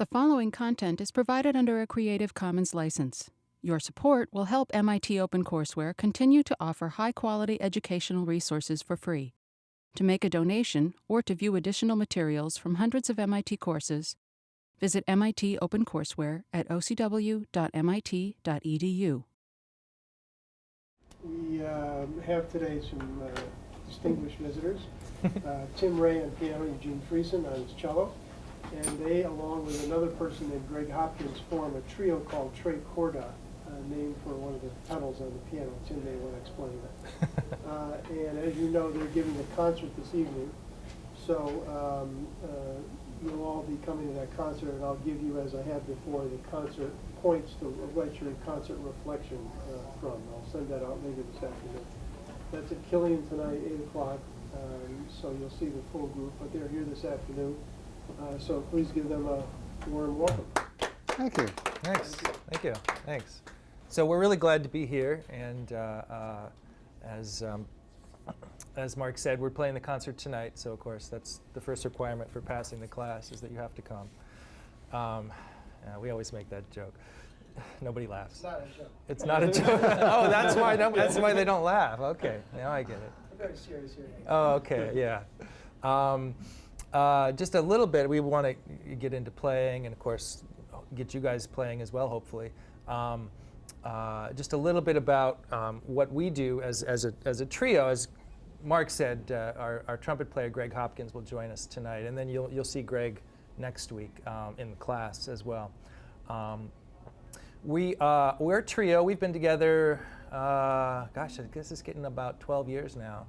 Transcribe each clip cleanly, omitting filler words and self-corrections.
The following content is provided under a Creative Commons license. Your support will help MIT OpenCourseware continue to offer high-quality educational resources for free. To make a donation or to view additional materials from hundreds of MIT courses, visit MIT OpenCourseware at ocw.mit.edu. We have today some distinguished visitors. Tim Ray on piano, Eugene Friesen on his cello, and they, along with another person named Greg Hopkins, form a trio called Tre Corda, named for one of the pedals on the piano. Tim may want to explain that. And as you know, they're giving a concert this evening, so you'll all be coming to that concert, and I'll give you, as I have before, the concert points to write your concert reflection from. I'll send that out later this afternoon. That's at Killian tonight, 8 o'clock, so you'll see the full group, but they're here this afternoon. So please give them a warm welcome. Thank you. Thanks. Thank you. Thanks. So we're really glad to be here, and as Mark said, we're playing the concert tonight. So of course, that's the first requirement for passing the class, is that you have to come. We always make that joke. Nobody laughs. It's not a joke. It's not a joke. Oh, that's why. That's why they don't laugh. Okay, now I get it. I'm very serious here. Oh, okay. Yeah. Just a little bit. We want to get into playing, and of course, get you guys playing as well, hopefully. Just a little bit about what we do as a trio. As Mark said, our trumpet player Greg Hopkins will join us tonight, and then you'll see Greg next week in the class as well. We're a trio. We've been together, gosh, I guess it's getting about 12 years now,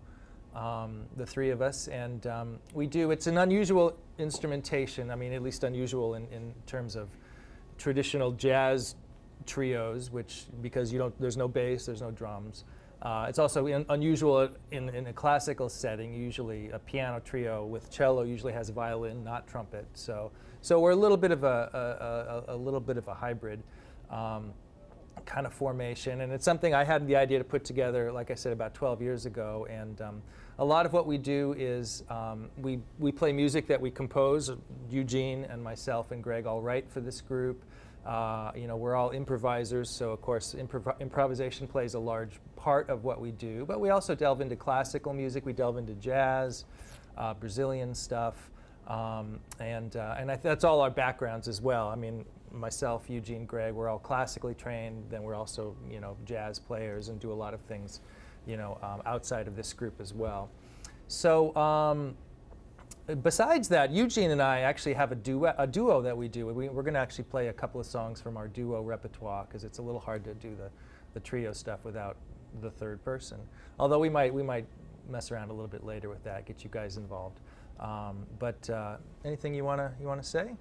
the three of us, and it's an unusual instrumentation. I mean, at least unusual in terms of traditional jazz trios, because there's no bass, there's no drums. It's also unusual in a classical setting. Usually a piano trio with cello usually has violin, not trumpet. So we're a little bit of a hybrid kind of formation, and it's something I had the idea to put together, like I said, about 12 years ago. And a lot of what we do is we play music that we compose. Eugene and myself and Greg all write for this group. We're all improvisers, so of course improvisation plays a large part of what we do, but we also delve into classical music, we delve into jazz, Brazilian stuff, and that's all our backgrounds as well. I mean, myself, Eugene, Greg, we're all classically trained, then we're also, jazz players and do a lot of things, outside of this group as well. So, besides that, Eugene and I actually have a duo that we do. We're going to actually play a couple of songs from our duo repertoire, because it's a little hard to do the trio stuff without the third person. Although we might mess around a little bit later with that, get you guys involved. But anything you want to say?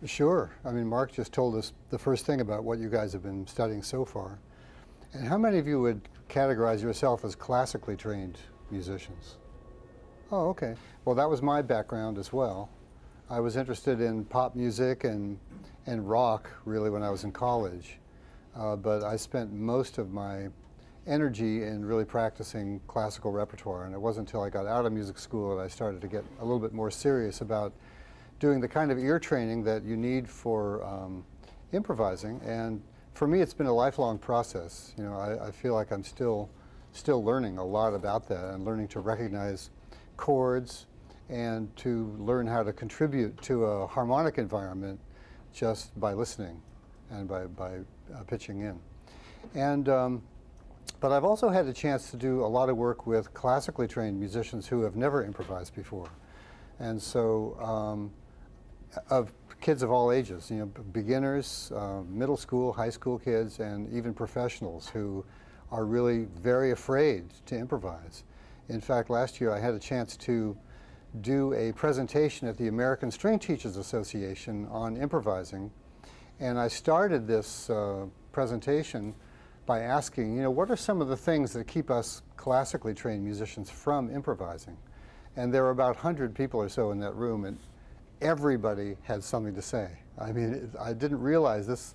Sure. I mean, Mark just told us the first thing about what you guys have been studying so far. And how many of you would categorize yourself as classically trained musicians? Oh, okay. Well, that was my background as well. I was interested in pop music and rock, really, when I was in college. But I spent most of my energy in really practicing classical repertoire. And it wasn't until I got out of music school that I started to get a little bit more serious about doing the kind of ear training that you need for improvising. And for me, it's been a lifelong process. I feel like I'm still learning a lot about that, and learning to recognize chords and to learn how to contribute to a harmonic environment just by listening and by pitching in. And but I've also had a chance to do a lot of work with classically trained musicians who have never improvised before. And so of kids of all ages, beginners, middle school, high school kids, and even professionals who are really very afraid to improvise. In fact, last year I had a chance to do a presentation at the American String Teachers Association on improvising, and I started this presentation by asking, what are some of the things that keep us classically trained musicians from improvising? And there were about 100 people or so in that room, and everybody had something to say. I mean, I didn't realize this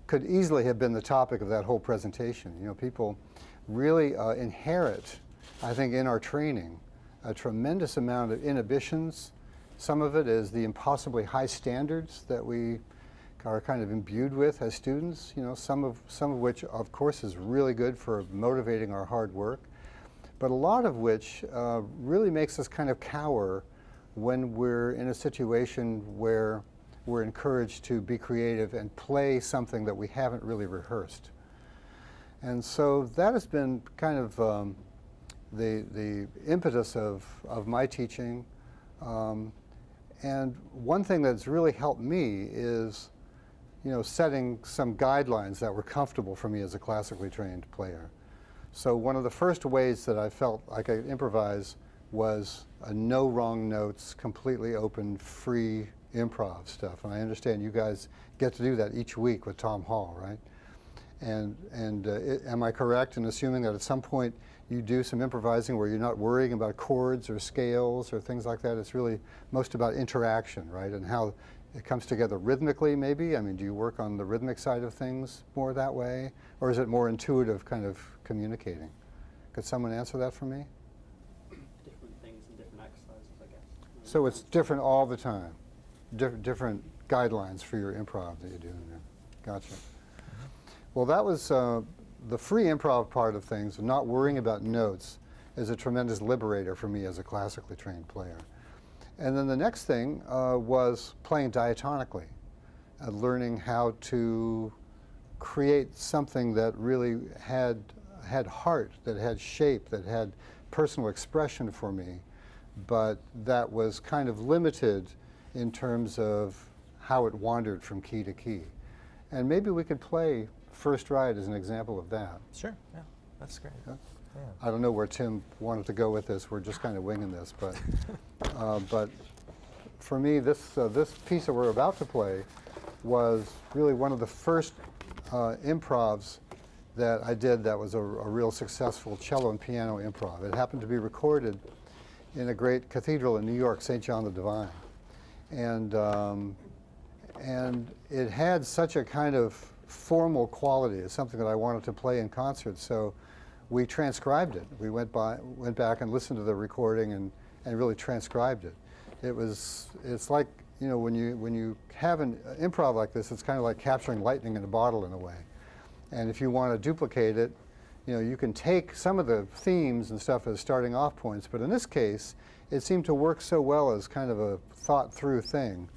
could easily have been the topic of that whole presentation. People really inherit, I think, in our training, a tremendous amount of inhibitions Some of it is the impossibly high standards that we are kind of imbued with as students, you know, some of which, of course, is really good for motivating our hard work, but a lot of which really makes us kind of cower when we're in a situation where we're encouraged to be creative and play something that we haven't really rehearsed. And so that has been kind of the impetus of my teaching. And one thing that's really helped me is, you know, setting some guidelines that were comfortable for me as a classically trained player. So one of the first ways that I felt like I could improvise was a no wrong notes, completely open, free improv stuff. And I understand you guys get to do that each week with Tom Hall, right? And am I correct in assuming that at some point you do some improvising where you're not worrying about chords or scales or things like that? It's really most about interaction, right? And how it comes together rhythmically, maybe? I mean, do you work on the rhythmic side of things more that way? Or is it more intuitive kind of communicating? Could someone answer that for me? Different things and different exercises, I guess. So it's different all the time? Different guidelines for your improv that you do in there. Gotcha. Well, that was the free improv part of things, not worrying about notes, is a tremendous liberator for me as a classically trained player. And then the next thing was playing diatonically, learning how to create something that really had heart, that had shape, that had personal expression for me, but that was kind of limited in terms of how it wandered from key to key. And maybe we could play First Ride as an example of that. Sure, yeah, that's great. Yeah. Yeah. I don't know where Tim wanted to go with this. We're just kind of winging this, but for me, this piece that we're about to play was really one of the first improvs that I did that was a real successful cello and piano improv. It happened to be recorded in a great cathedral in New York, St. John the Divine. And it had such a kind of formal quality. It's something that I wanted to play in concert, so we transcribed it. We went back and listened to the recording and really transcribed it. It's like, you know, when you have an improv like this, it's kind of like capturing lightning in a bottle in a way. And if you want to duplicate it, you know, you can take some of the themes and stuff as starting off points, but in this case, it seemed to work so well as kind of a thought through thing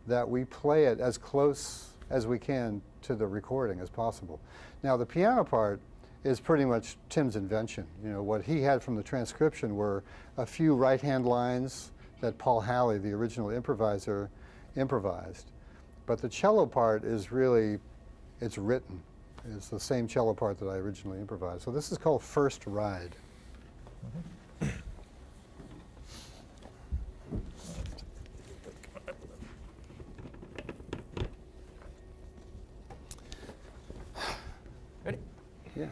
that we play it as close as we can to the recording as possible. Now, the piano part is pretty much Tim's invention. You know, what he had from the transcription were a few right-hand lines that Paul Halley, the original improviser, improvised. But the cello part is really, it's written. It's the same cello part that I originally improvised. So this is called First Ride. Ready? Yeah.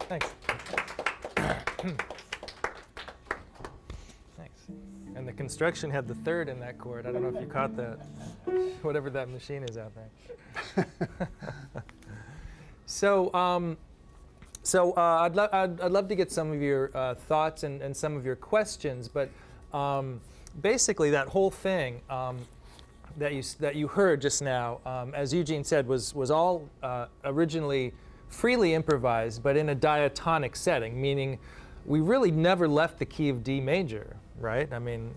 Thanks. Thanks. And the construction had the third in that chord. I don't know if you caught that. Whatever that machine is out there. So, I'd love to get some of your thoughts and some of your questions, but basically that whole thing that you heard just now, as Eugene said, was all originally freely improvised, but in a diatonic setting, meaning we really never left the key of D major, right? I mean,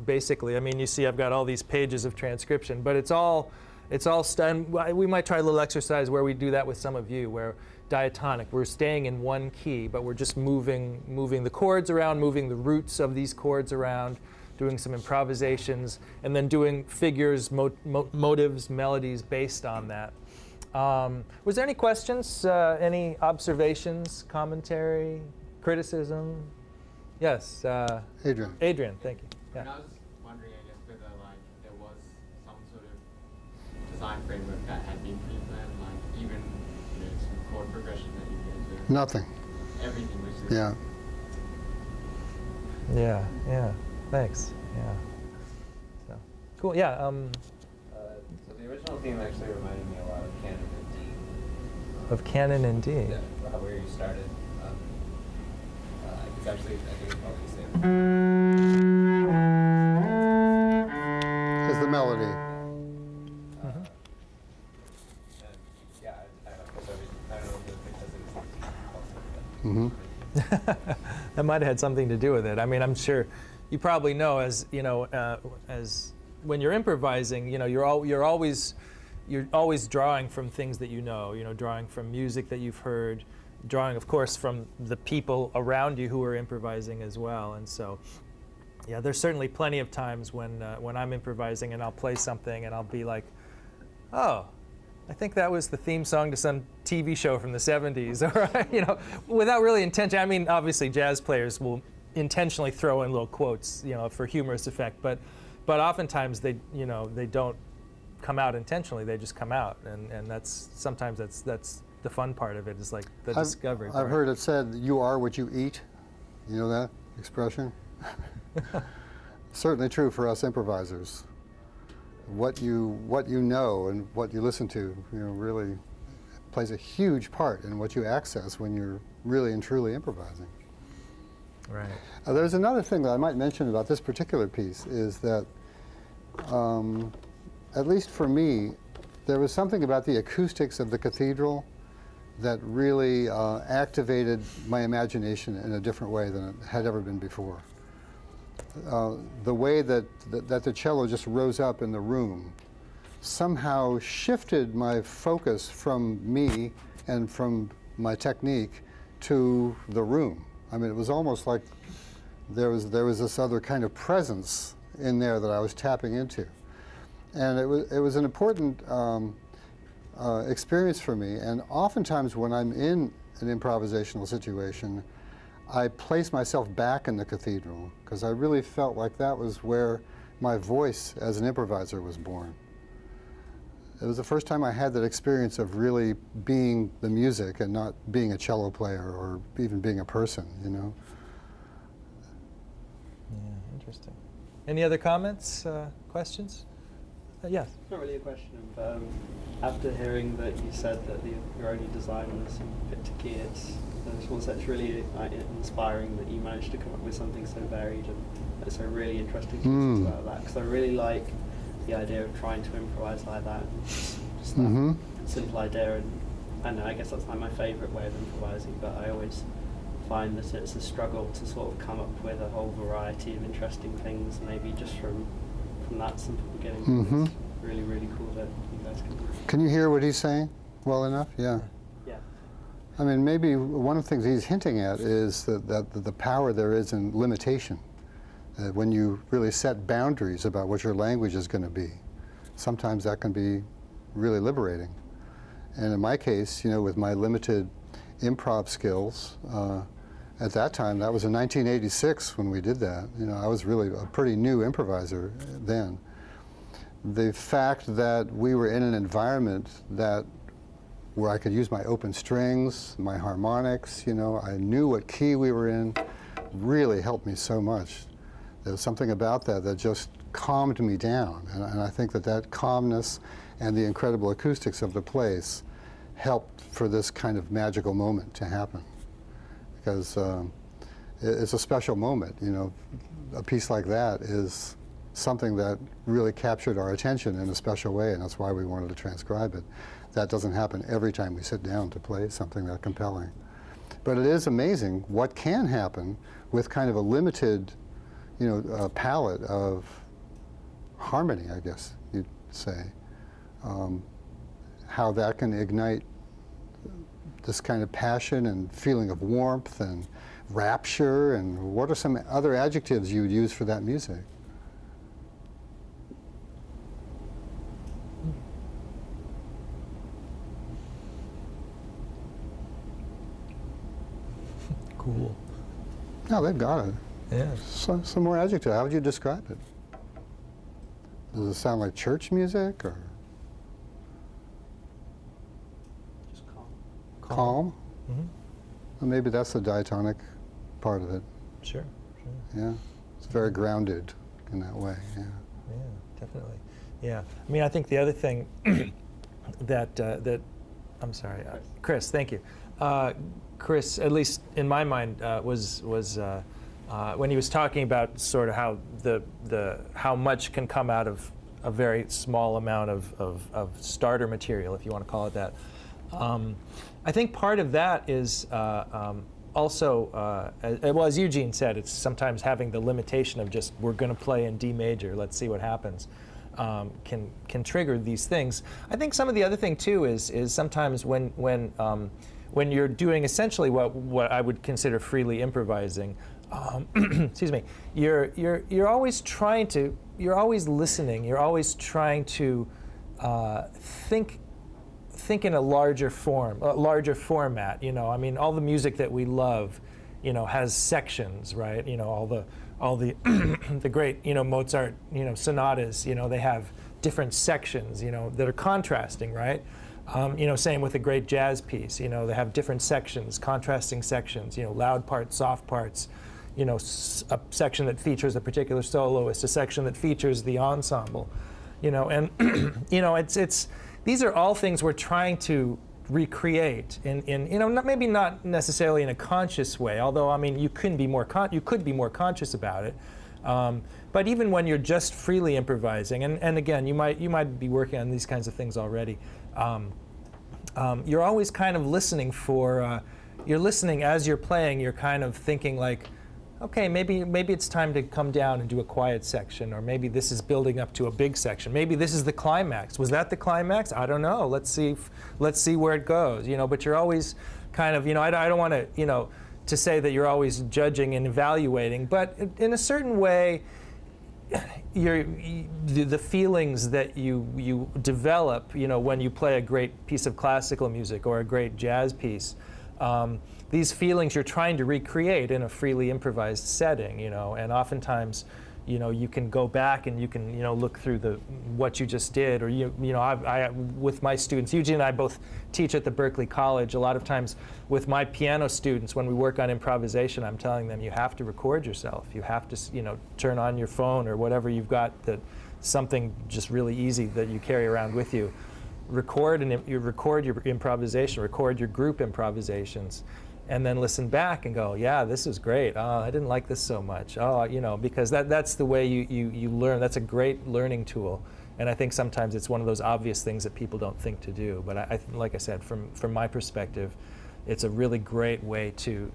basically, you see I've got all these pages of transcription, but it's all we might try a little exercise where we do that with some of you, where diatonic, we're staying in one key, but we're just moving the chords around, moving the roots of these chords around, doing some improvisations, and then doing figures, motives, melodies based on that. Was there any questions, any observations, commentary, criticism? Yes, Adrian. Adrian, thank you. Yeah. And I was wondering, I guess, whether there was some sort of design framework that had been pre-planned, even some chord progression that you guys Nothing. everything was just Yeah. Yeah. Thanks. Yeah. So cool. Yeah. So the original theme actually reminded me a lot of Canon and D. Of Canon and D. Yeah, where you started. It's actually, I think it's probably the same. Is the melody. And yeah, I don't know if it's because Mm-hmm. That might have had something to do with it. I'm sure you probably know, as you know, as when you're improvising, you're always drawing from things that you know, drawing from music that you've heard, drawing, of course, from the people around you who are improvising as well. And so, yeah, there's certainly plenty of times when I'm improvising and I'll play something and I'll be like, oh, I think that was the theme song to some TV show from the 70s, or without really intention. Obviously, jazz players will intentionally throw in little quotes, for humorous effect, but oftentimes they don't come out intentionally. They just come out, and that's sometimes that's the fun part of it, is like the discovery part. I've heard it said, "You are what you eat." You know that expression? Certainly true for us improvisers. What you know and what you listen to, really plays a huge part in what you access when you're really and truly improvising. Right. There's another thing that I might mention about this particular piece is that, at least for me, there was something about the acoustics of the cathedral that really activated my imagination in a different way than it had ever been before. The way that the cello just rose up in the room somehow shifted my focus from me and from my technique to the room. It was almost like there was this other kind of presence in there that I was tapping into, and it was an important experience for me. And oftentimes when I'm in an improvisational situation, I place myself back in the cathedral because I really felt like that was where my voice as an improviser was born. It was the first time I had that experience of really being the music and not being a cello player or even being a person, Yeah, interesting. Any other comments, questions? Yes. It's not really a question, but after hearing that you said that your only design was fit to key, it's really inspiring that you managed to come up with something so varied and so really interesting to listen to that. Because I really like the idea of trying to improvise like that. Just that simple idea, and I don't know, I guess that's like my favourite way of improvising, but I always find that it's a struggle to sort of come up with a whole variety of interesting things, maybe just from that simple beginning. It's really, really cool that you guys can do it. Can you hear what he's saying well enough? Yeah. Yeah. Maybe one of the things he's hinting at is that the power there is in limitation. When you really set boundaries about what your language is going to be, sometimes that can be really liberating. And in my case, with my limited improv skills, at that time, that was in 1986 when we did that. I was really a pretty new improviser then. The fact that we were in an environment that where I could use my open strings, my harmonics, you know, I knew what key we were in, really helped me so much. There was something about that that just calmed me down, and I think that that calmness and the incredible acoustics of the place helped for this kind of magical moment to happen. Because it's a special moment, you know. A piece like that is something that really captured our attention in a special way, and that's why we wanted to transcribe it. That doesn't happen every time we sit down to play something that compelling. But it is amazing what can happen with kind of a limited, you know, palette of harmony, I guess you'd say. How that can ignite this kind of passion and feeling of warmth and rapture, and what are some other adjectives you would use for that music? Cool. No, they've got it. Yeah. Some more adjectives. How would you describe it? Does it sound like church music or Just calm. calm? Mm-hmm. Well, maybe that's the diatonic part of it. Sure. Sure. Yeah, it's very grounded in that way. Yeah. Yeah, definitely. Yeah. I mean, I think the other thing that I'm sorry, Chris. Thank you. Chris, at least in my mind, was when he was talking about sort of how how much can come out of a very small amount of starter material, if you want to call it that. I think part of that is also, as Eugene said, it's sometimes having the limitation of just, we're going to play in D major, let's see what happens, can trigger these things. I think some of the other thing too is sometimes when you're doing essentially what I would consider freely improvising, excuse me, you're always listening, you're always trying to think in a larger format. You know, I mean, all the music that we love, you know, has sections, right? You know, all the the great, you know, Mozart, you know, sonatas, you know, they have different sections, you know, that are contrasting, right? You know, same with a great jazz piece, you know, they have different sections, contrasting sections, you know, loud parts, soft parts, you know, a section that features a particular soloist, a section that features the ensemble, you know, and you know, these are all things we're trying to recreate in you know, maybe not necessarily in a conscious way, although I mean you could be more conscious about it. But even when you're just freely improvising, and again, you might be working on these kinds of things already. You're always kind of listening for. You're listening as you're playing. You're kind of thinking like, okay, maybe it's time to come down and do a quiet section, or maybe this is building up to a big section. Maybe this is the climax. Was that the climax? I don't know. Let's see where it goes. You know, but you're always kind of, you know, I don't want to, you know, to say that you're always judging and evaluating, but in a certain way, the feelings that you develop, you know, when you play a great piece of classical music or a great jazz piece. These feelings you're trying to recreate in a freely improvised setting, you know, and oftentimes, you know, you can go back and you can, you know, look through what you just did, or you know, I with my students, Eugene and I both teach at the Berkeley College. A lot of times with my piano students, when we work on improvisation, I'm telling them you have to record yourself. You have to, you know, turn on your phone or whatever you've got, that something just really easy that you carry around with you. Record your improvisation, record your group improvisations, and then listen back and go, yeah, this is great. Oh, I didn't like this so much. Oh, you know, because that's the way you learn. That's a great learning tool. And I think sometimes it's one of those obvious things that people don't think to do. But I like I said, from my perspective, it's a really great way to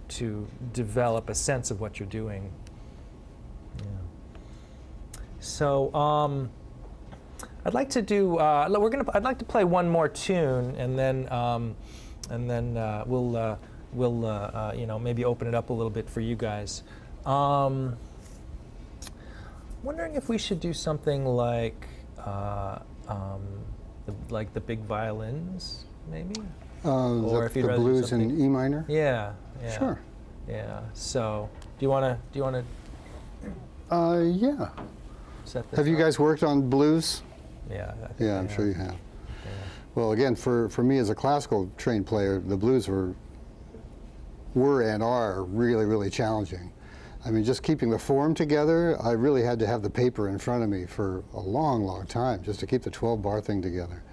develop a sense of what you're doing. Yeah. So I'd like to do. I'd like to play one more tune, and then we'll you know, maybe open it up a little bit for you guys. Wondering if we should do something like the big violins, maybe. Or if you'd the rather do blues in something- E minor. Yeah. Sure. Yeah. So, do you wanna Yeah. set this Have you up? guys worked on blues? Yeah. I think Yeah, I I'm have. sure you have. Yeah. Well, again, for me as a classical trained player, the blues were and are really, really challenging. I mean, just keeping the form together, I really had to have the paper in front of me for a long, long time just to keep the 12-bar thing together.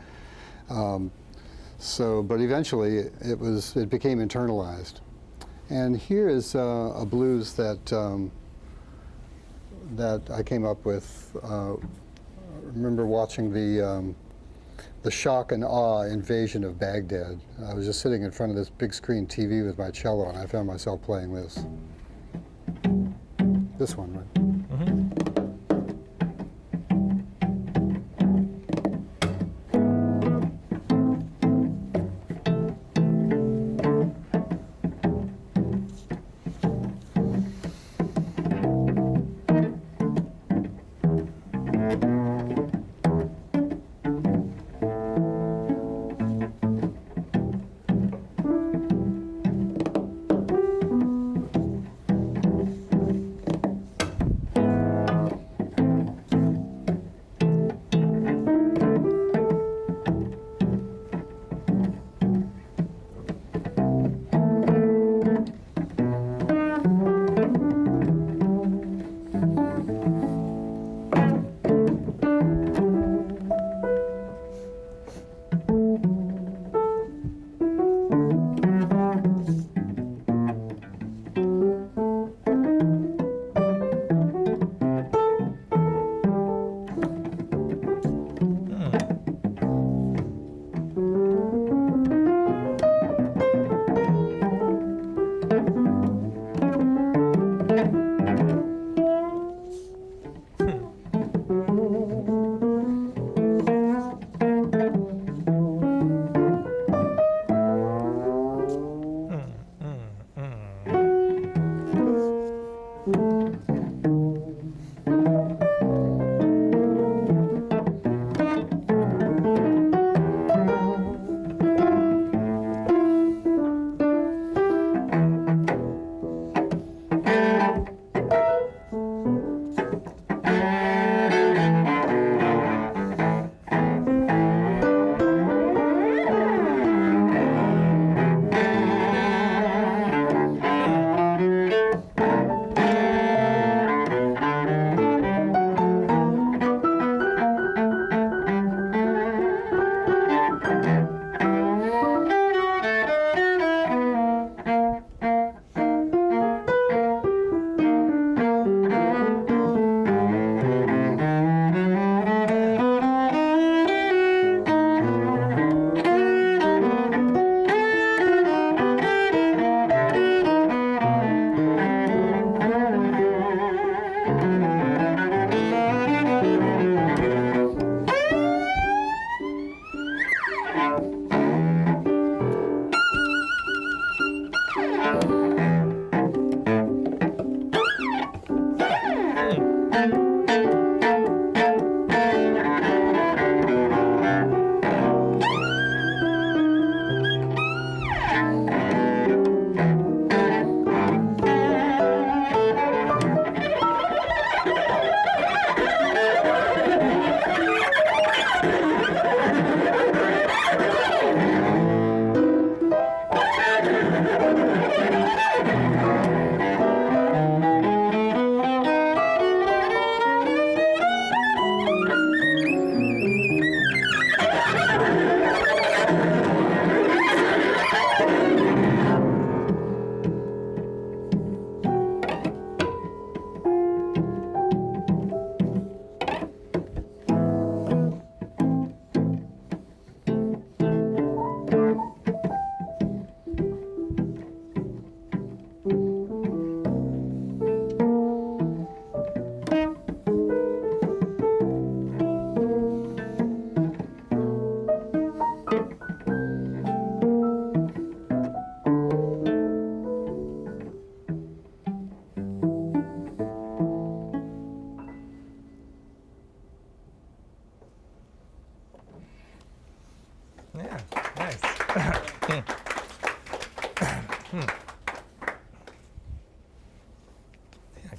But eventually it became internalized. And here is a blues that I came up with. I remember watching the shock and awe invasion of Baghdad. I was just sitting in front of this big screen TV with my cello, and I found myself playing this. This one, right?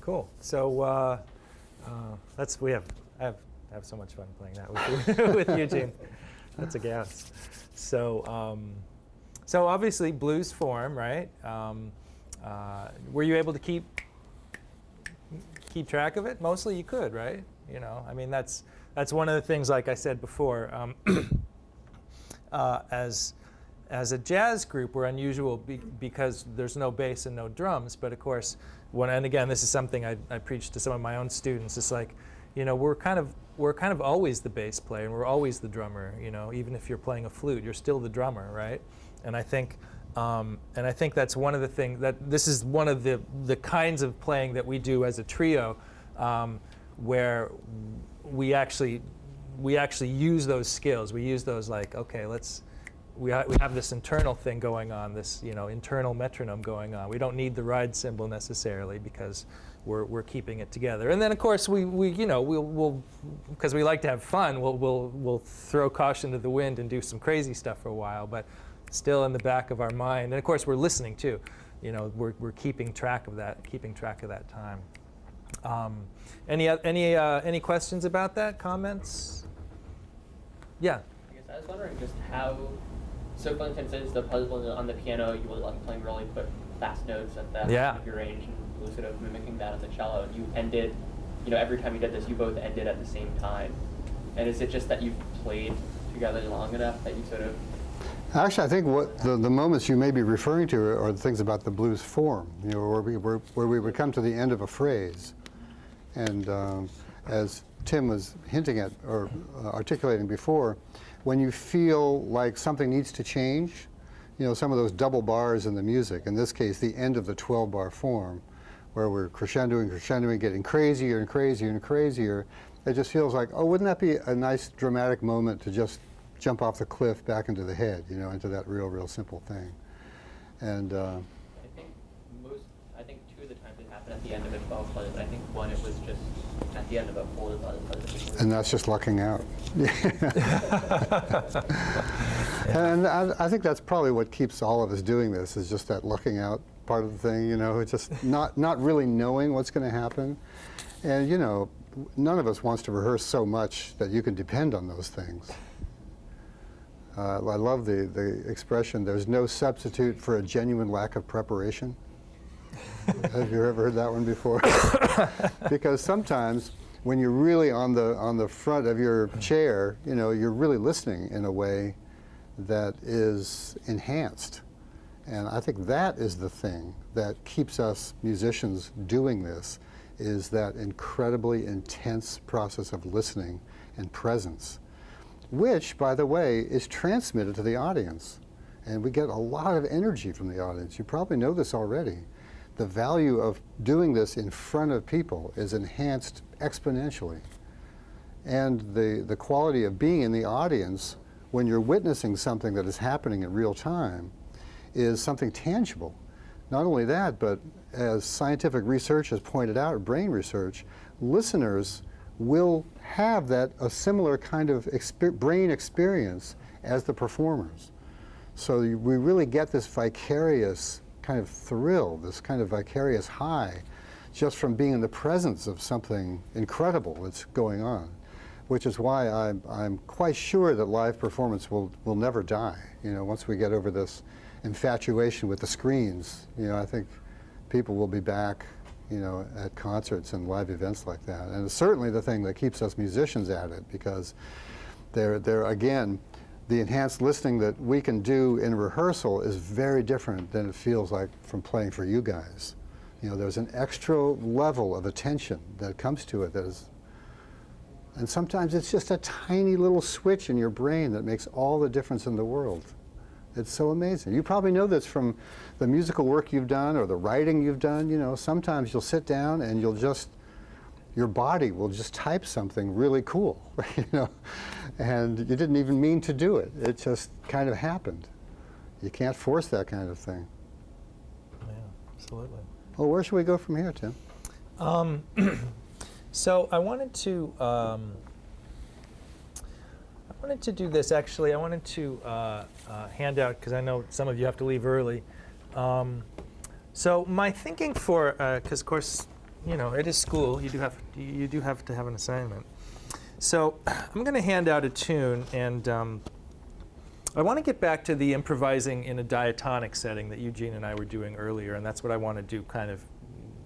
Cool. So I have so much fun playing that with you, with Eugene. That's a guess. So, so obviously blues form, right? Were you able to keep track of it? Mostly you could, right? You know, I mean, that's one of the things, like I said before, as a jazz group, we're unusual because there's no bass and no drums. But of course, and again, this is something I preach to some of my own students. It's like, you know, we're kind of always the bass player, and we're always the drummer. You know, even if you're playing a flute, you're still the drummer, right? And I think that's one of the things that this is one of the kinds of playing that we do as a trio, where we actually use those skills. We use those, like, okay, we have this internal thing going on, this, you know, internal metronome going on. We don't need the ride cymbal necessarily because we're keeping it together. And then of course we you know, we'll because we like to have fun, we'll throw caution to the wind and do some crazy stuff for a while, but still in the back of our mind. And of course we're listening too. You know, we're keeping track of that time. Any questions about that? Comments? Yeah. I guess I was wondering just how. So, for instance, the puzzle on the piano, you were like playing really quick, fast notes at the Yeah. top of your range, and you were sort of mimicking that on the cello. And you ended, you know, every time you did this, you both ended at the same time. And is it just that you've played together long enough that you sort of? Actually, I think what the moments you may be referring to are the things about the blues form, you know, where we would come to the end of a phrase. And as Tim was hinting at or articulating before, when you feel like something needs to change, you know, some of those double bars in the music, in this case, the end of the 12-bar form, where we're crescendoing, getting crazier and crazier and crazier, it just feels like, oh, wouldn't that be a nice dramatic moment to just jump off the cliff back into the head, you know, into that real simple thing. And I think two of the times it happened at the end of a 12 buzz. I think one, it was just at the end of a 4 buzz. and that's just lucking out. And I think that's probably what keeps all of us doing this, is just that lucking out part of the thing, you know, it's just not really knowing what's going to happen. And, you know, none of us wants to rehearse so much that you can depend on those things. I love the expression, there's no substitute for a genuine lack of preparation. Have you ever heard that one before? Because sometimes when you're really on the front of your chair, you know, you're really listening in a way that is enhanced. And I think that is the thing that keeps us musicians doing this, is that incredibly intense process of listening and presence, which, by the way, is transmitted to the audience. And we get a lot of energy from the audience. You probably know this already. The value of doing this in front of people is enhanced exponentially. And the quality of being in the audience when you're witnessing something that is happening in real time is something tangible. Not only that, but as scientific research has pointed out, brain research, listeners will have a similar kind of brain experience as the performers. So we really get this vicarious kind of thrill, this kind of vicarious high, just from being in the presence of something incredible that's going on, which is why I'm quite sure that live performance will never die. You know, once we get over this infatuation with the screens, you know, I think people will be back, you know, at concerts and live events like that. And it's certainly the thing that keeps us musicians at it, because they're again, the enhanced listening that we can do in rehearsal is very different than it feels like from playing for you guys. You know, there's an extra level of attention that comes to it that is, and sometimes it's just a tiny little switch in your brain that makes all the difference in the world. It's so amazing. You probably know this from the musical work you've done or the writing you've done. You know, sometimes you'll sit down and your body will just type something really cool, you know, and you didn't even mean to do it. It just kind of happened. You can't force that kind of thing. Yeah, absolutely. Well, where should we go from here, Tim? So I wanted to do this, actually. I wanted to hand out, because I know some of you have to leave early. So my thinking for, because of course, you know, it is school. You do have to have an assignment. So I'm going to hand out a tune, and I want to get back to the improvising in a diatonic setting that Eugene and I were doing earlier, and that's what I want to do kind of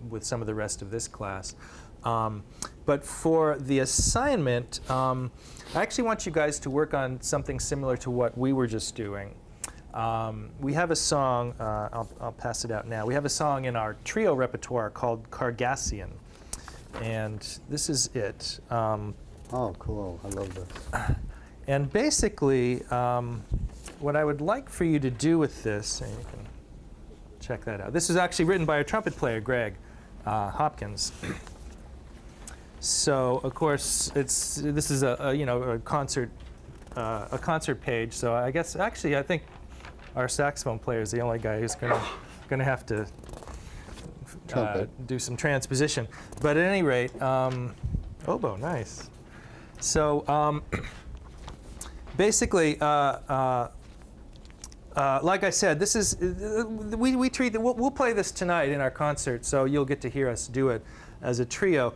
with some of the rest of this class. But for the assignment, I actually want you guys to work on something similar to what we were just doing. We have a song, I'll pass it out now. We have a song in our trio repertoire called Cargassian, and this is it. Oh, cool. I love this. And basically, what I would like for you to do with this, and you can check that out. This is actually written by a trumpet player, Greg Hopkins. So, of course, this is a concert page. So I guess actually I think our saxophone player is the only guy who's gonna have to do some transposition. But at any rate, oboe, nice. So basically, like I said, this is we treat we'll play this tonight in our concert, so you'll get to hear us do it as a trio.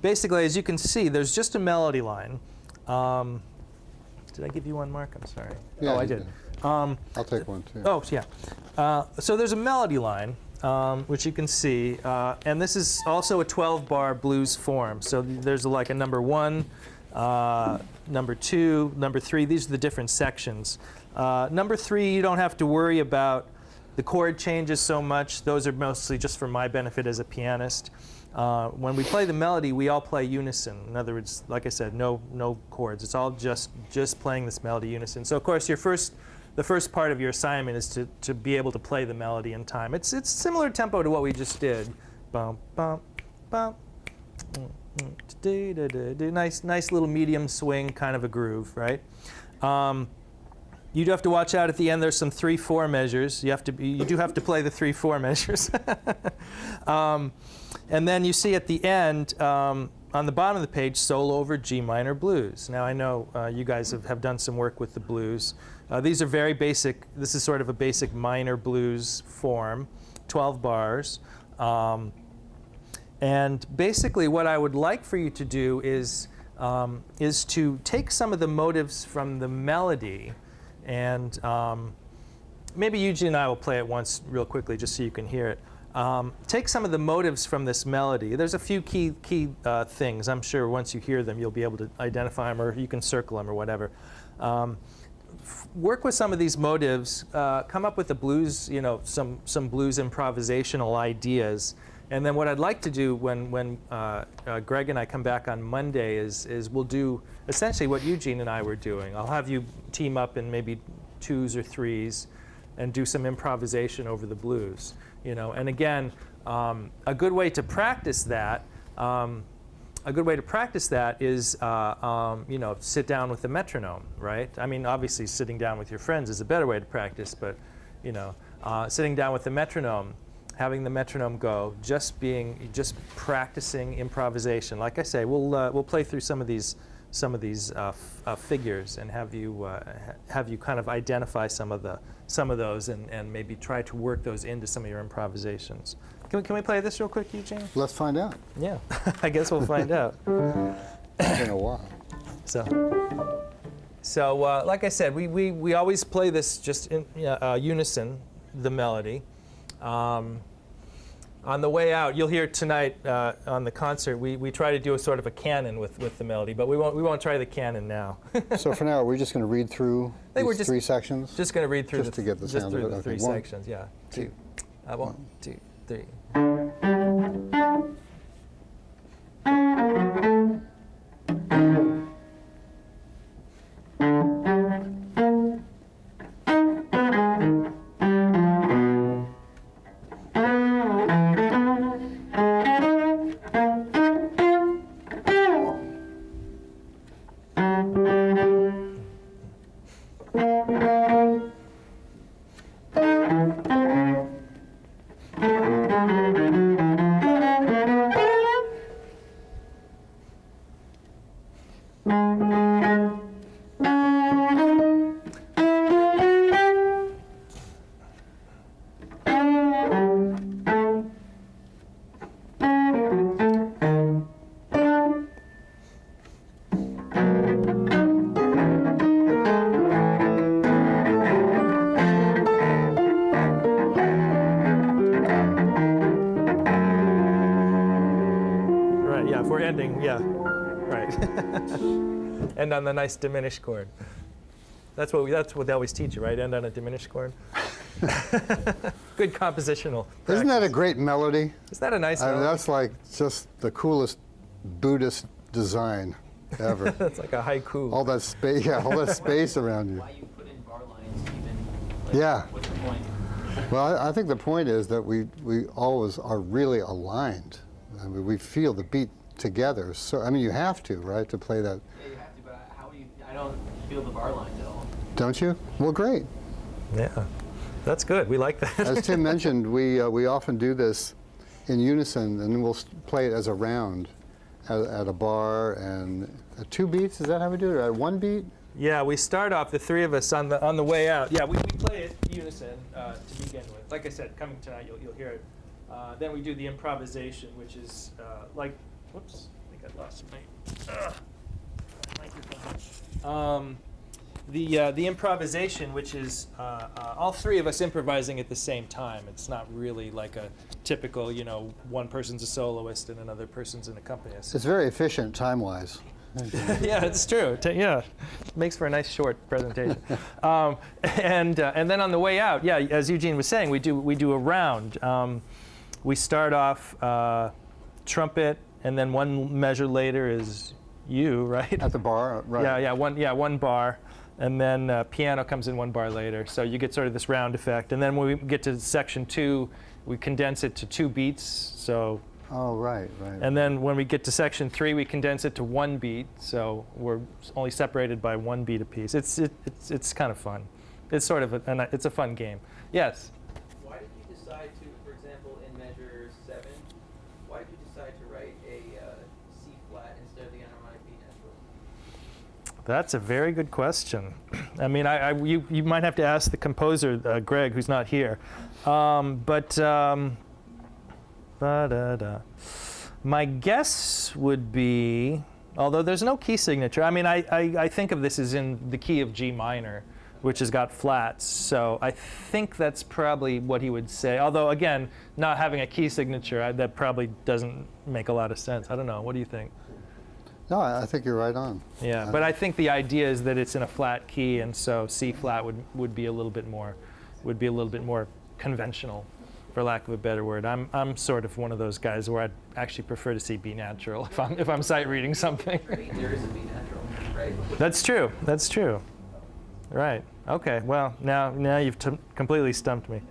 Basically, as you can see, there's just a melody line. Did I give you one, Mark? I'm sorry. Yeah, I did. I'll take one too. Oh, yeah. So there's a melody line, which you can see, and this is also a 12-bar blues form. So there's like a number 1, number 2, number 3. These are the different sections. Number 3, you don't have to worry about the chord changes so much. Those are mostly just for my benefit as a pianist. When we play the melody, we all play unison. In other words, like I said, no chords. It's all just playing this melody unison. So of course, the first part of your assignment is to be able to play the melody in time. It's similar tempo to what we just did. Bum bum bum. Nice little medium swing, kind of a groove, right? You do have to watch out at the end. There's some 3/4 measures. You do have to play the 3/4 measures. And then you see at the end, on the bottom of the page, solo over G minor blues. Now I know you guys have done some work with the blues. These are very basic. This is sort of a basic minor blues form, 12 bars. And basically what I would like for you to do is to take some of the motives from the melody, and maybe Eugene and I will play it once real quickly just so you can hear it. Take some of the motives from this melody. There's a few key things. I'm sure once you hear them, you'll be able to identify them, or you can circle them or whatever. Work with some of these motives. Come up with the blues, some blues improvisational ideas. And then what I'd like to do when Greg and I come back on Monday is we'll do essentially what Eugene and I were doing. I'll have you team up in maybe 2s or 3s and do some improvisation over the blues. And again, a good way to practice that. Is sit down with the metronome, right? I mean, obviously, sitting down with your friends is a better way to practice, but sitting down with the metronome, having the metronome go, just practicing improvisation. Like I say, we'll play through some of these figures and have you kind of identify some of those and maybe try to work those into some of your improvisations. Can we play this real quick, Eugene? Let's find out. Yeah, I guess we'll find out. It's been a while. So like I said, we always play this just in unison, the melody. On the way out, you'll hear tonight on the concert, we try to do a sort of a canon with the melody, but we won't try the canon now. So for now, we're just going to read through these 3 sections? Just going to read through just to get the sound of it. the 3 sections, yeah. 2. 1, 2, 3. Right, yeah, if we're ending, yeah, right. End on the nice diminished chord. That's what they always teach you, right? End on a diminished chord. Good compositional practice. Isn't that a great melody? Is that a nice I mean, melody? that's like just the coolest Buddhist design ever. That's like a haiku. All that space, yeah, all that space around you. Why you put in bar lines even? Like, Yeah. What's the point? Well, I think the point is that we always are really aligned. I mean, we feel the beat together. So, I mean, you have to, right, to play that. Yeah, you have to, but how do you? I don't feel the bar lines at all. Don't you? Well, great. Yeah, that's good. We like that. As Tim mentioned, we often do this in unison, and we'll play it as a round at a bar and at 2 beats. Is that how we do it? Or at 1 beat? Yeah, we start off, the 3 of us on the way out. Yeah, we play it unison to begin with. Like I said, coming tonight, you'll hear it. Then we do the improvisation, which is like, whoops, I think I lost my microphone. The improvisation, which is all 3 of us improvising at the same time. It's not really like a typical, one person's a soloist and another person's an accompanist. It's very efficient time-wise. Yeah, it's true. Yeah, makes for a nice short presentation. And then on the way out, yeah, as Eugene was saying, we do a round. We start off trumpet, and then 1 measure later is you, right? At the bar, right? Yeah, one bar, and then piano comes in 1 bar later. So you get sort of this round effect. And then when we get to section 2, we condense it to 2 beats. So. Oh, right. And then when we get to section 3, we condense it to 1 beat, so we're only separated by 1 beat apiece. It's kind of fun. It's sort of it's a fun game. Yes. Why did you decide to, for example, in measure 7, why did you decide to write a C flat instead of the enharmonic B natural? That's a very good question. I mean, you might have to ask the composer, Greg, who's not here. My guess would be, although there's no key signature, I mean, I think of this as in the key of G minor, which has got flats, so I think that's probably what he would say. Although, again, not having a key signature, that probably doesn't make a lot of sense. I don't know. What do you think? No, I think you're right on. Yeah, but I think the idea is that it's in a flat key, and so C flat would be a little bit more conventional, for lack of a better word. I'm sort of one of those guys where I'd actually prefer to see B natural if I'm sight reading something. There is a B natural, right? That's true. That's true. Right. Okay. Well, now you've completely stumped me.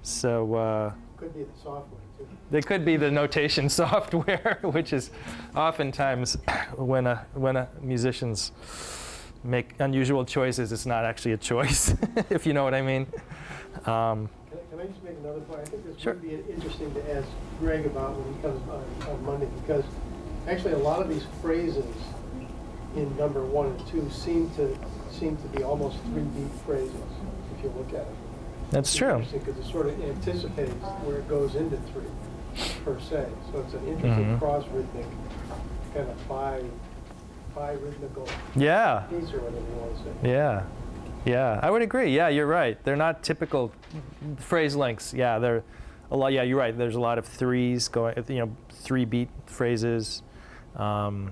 So. Could be the software, too. They could be the notation software, which is oftentimes when musicians make unusual choices, it's not actually a choice, if you know what I mean. Can I just make another point? I think this would be interesting to ask Greg about when he comes on Monday, because actually a lot of these phrases in number 1 and 2 seem to be almost 3-beat phrases, if you look at it. That's true. Because it sort of anticipates where it goes into 3, per se. So it's an interesting cross-rhythmic, kind of bi-rhythmical Yeah. piece, or whatever you want to say. Yeah. Yeah, I would agree. Yeah, you're right. They're not typical phrase lengths. Yeah, they're a lot. Yeah, you're right. There's a lot of 3s going. 3-beat phrases. And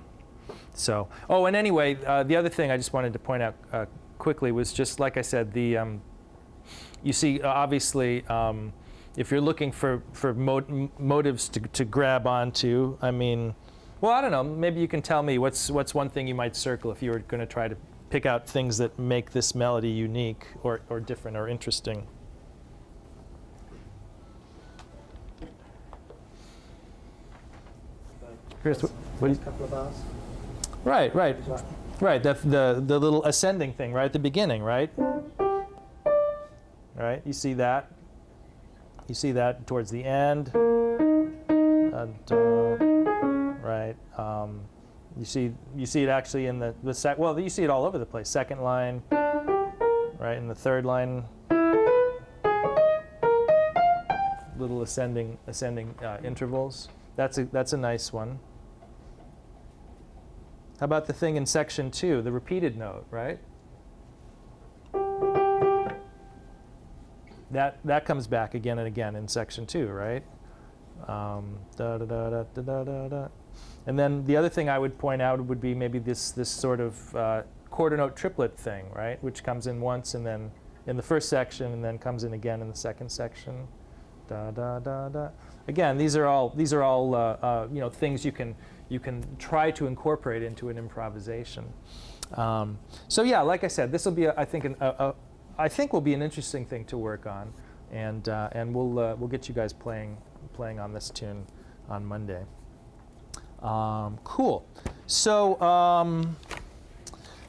anyway, the other thing I just wanted to point out quickly was just like I said, you see, obviously, if you're looking for motives to grab onto, I mean, well, I don't know. Maybe you can tell me what's one thing you might circle if you were going to try to pick out things that make this melody unique or different or interesting. Chris, what do you? Couple of bars. Right. The little ascending thing right at the beginning, right? Right. You see that. You see that towards the end. And, right. You see it actually in the well, you see it all over the place. Second line, right, in the third line. Little ascending intervals. That's a nice one. How about the thing in section 2, the repeated note, right? That comes back again and again in section 2, right? Da da da da da da da. And then the other thing I would point out would be maybe this sort of quarter note triplet thing, right? Which comes in once and then in the first section and then comes in again in the second section. Da da da da. Again, these are all you know, things you can try to incorporate into an improvisation. So yeah, like I said, this will be I think will be an interesting thing to work on, and we'll get you guys playing on this tune on Monday. Cool. So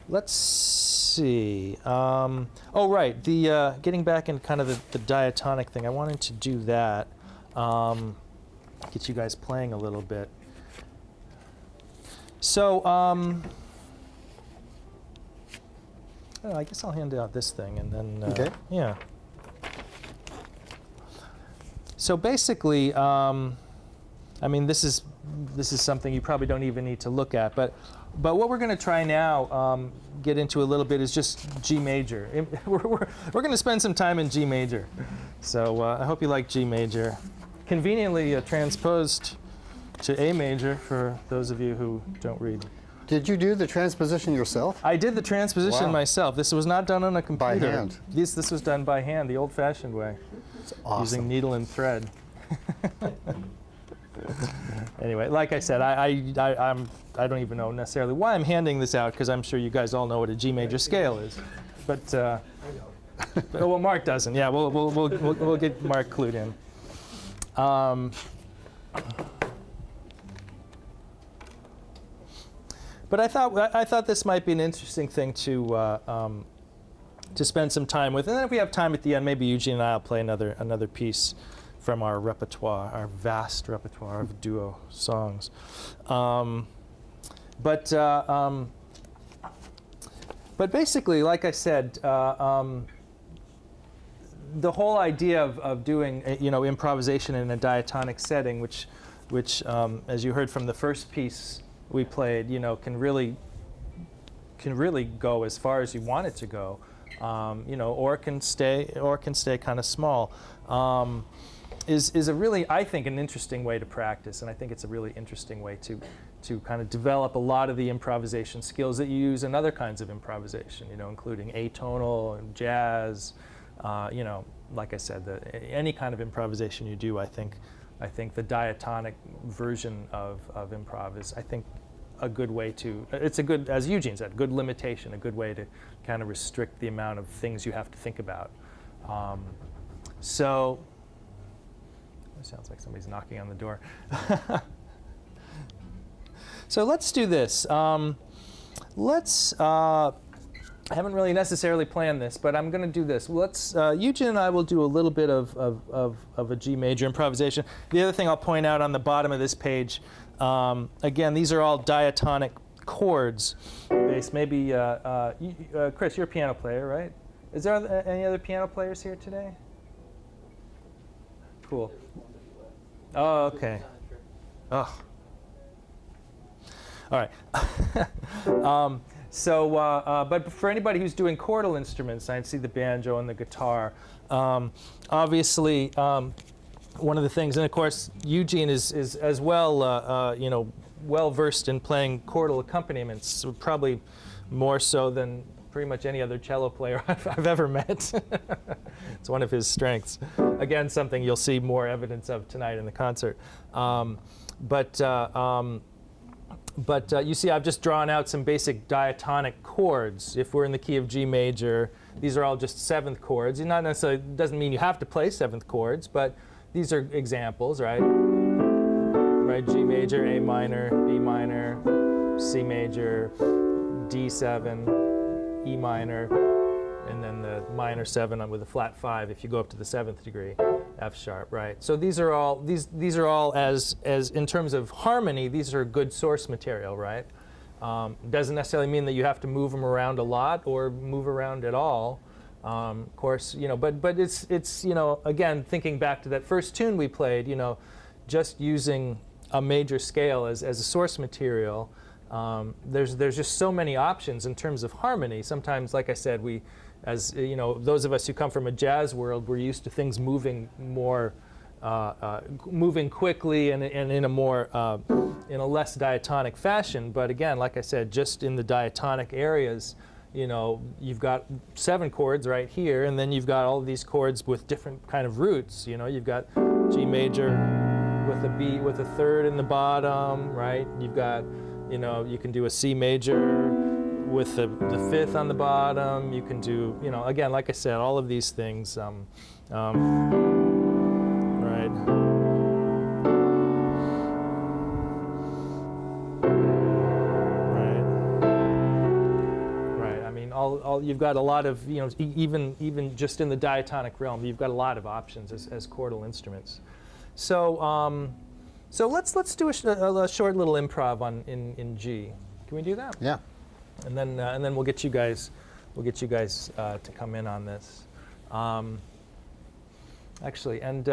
let's see. Oh right, the getting back in kind of the diatonic thing. I wanted to do that. Get you guys playing a little bit. So I guess I'll hand out this thing and then Okay. yeah. So basically, I mean, this is something you probably don't even need to look at, but what we're going to try now, get into a little bit, is just G major. We're going to spend some time in G major. So I hope you like G major. Conveniently transposed to A major for those of you who don't read. Did you do the transposition yourself? I did the transposition Wow. myself. This was not done on a computer. By hand? This was done by hand, the old-fashioned way, Awesome. using needle and thread. Anyway, like I said, I don't even know necessarily why I'm handing this out, because I'm sure you guys all know what a G major scale is. But well, Mark doesn't. Yeah, we'll get Mark clued in. But I thought this might be an interesting thing to spend some time with, and then if we have time at the end, maybe Eugene and I'll play another piece from our repertoire, our vast repertoire of duo songs. But basically, like I said, the whole idea of doing improvisation in a diatonic setting, which as you heard from the first piece we played, can really go as far as you want it to go, or can stay kind of small. Is a really, I think, an interesting way to practice, and I think it's a really interesting way to kind of develop a lot of the improvisation skills that you use in other kinds of improvisation, including atonal and jazz, like I said, any kind of improvisation you do, I think the diatonic version of improv is, I think, a good way to, it's a good, as Eugene said, good limitation, a good way to kind of restrict the amount of things you have to think about. So, it sounds like somebody's knocking on the door. So let's do this. I haven't really necessarily planned this, but I'm going to do this. Let's, Eugene and I will do a little bit of a G major improvisation. The other thing I'll point out on the bottom of this page, again, these are all diatonic chords based. Maybe, Chris, you're a piano player, right? Is there any other piano players here today? Cool. Oh, okay. Oh. All right. But for anybody who's doing chordal instruments, I see the banjo and the guitar. Obviously, one of the things, and of course, Eugene is as well, well versed in playing chordal accompaniments, probably more so than pretty much any other cello player I've ever met. It's one of his strengths. Again, something you'll see more evidence of tonight in the concert. But you see, I've just drawn out some basic diatonic chords. If we're in the key of G major, these are all just seventh chords. Not necessarily, doesn't mean you have to play seventh chords, but these are examples, right? Right, G major, A minor, B minor, C major, D7, E minor, and then the minor 7 with a flat 5 if you go up to the 7th degree, F sharp, right? So these are all as in terms of harmony, these are good source material, right? Doesn't necessarily mean that you have to move them around a lot or move around at all. Of course, but it's again, thinking back to that first tune we played, just using a major scale as a source material. There's just so many options in terms of harmony. Sometimes, like I said, those of us who come from a jazz world, we're used to things moving more moving quickly and in a more in a less diatonic fashion. But again, like I said, just in the diatonic areas, you know, you've got 7 chords right here, and then you've got all of these chords with different kind of roots. You know, you've got G major with a B with a 3rd in the bottom, right? You've got, you know, you can do a C major with the 5th on the bottom. You can do, you know, again, like I said, all of these things, right? You've got a lot of, you know, even just in the diatonic realm, you've got a lot of options as chordal instruments. So so let's do a short little improv in G. Can we do that? Yeah. And then we'll get you guys to come in on this. Actually, and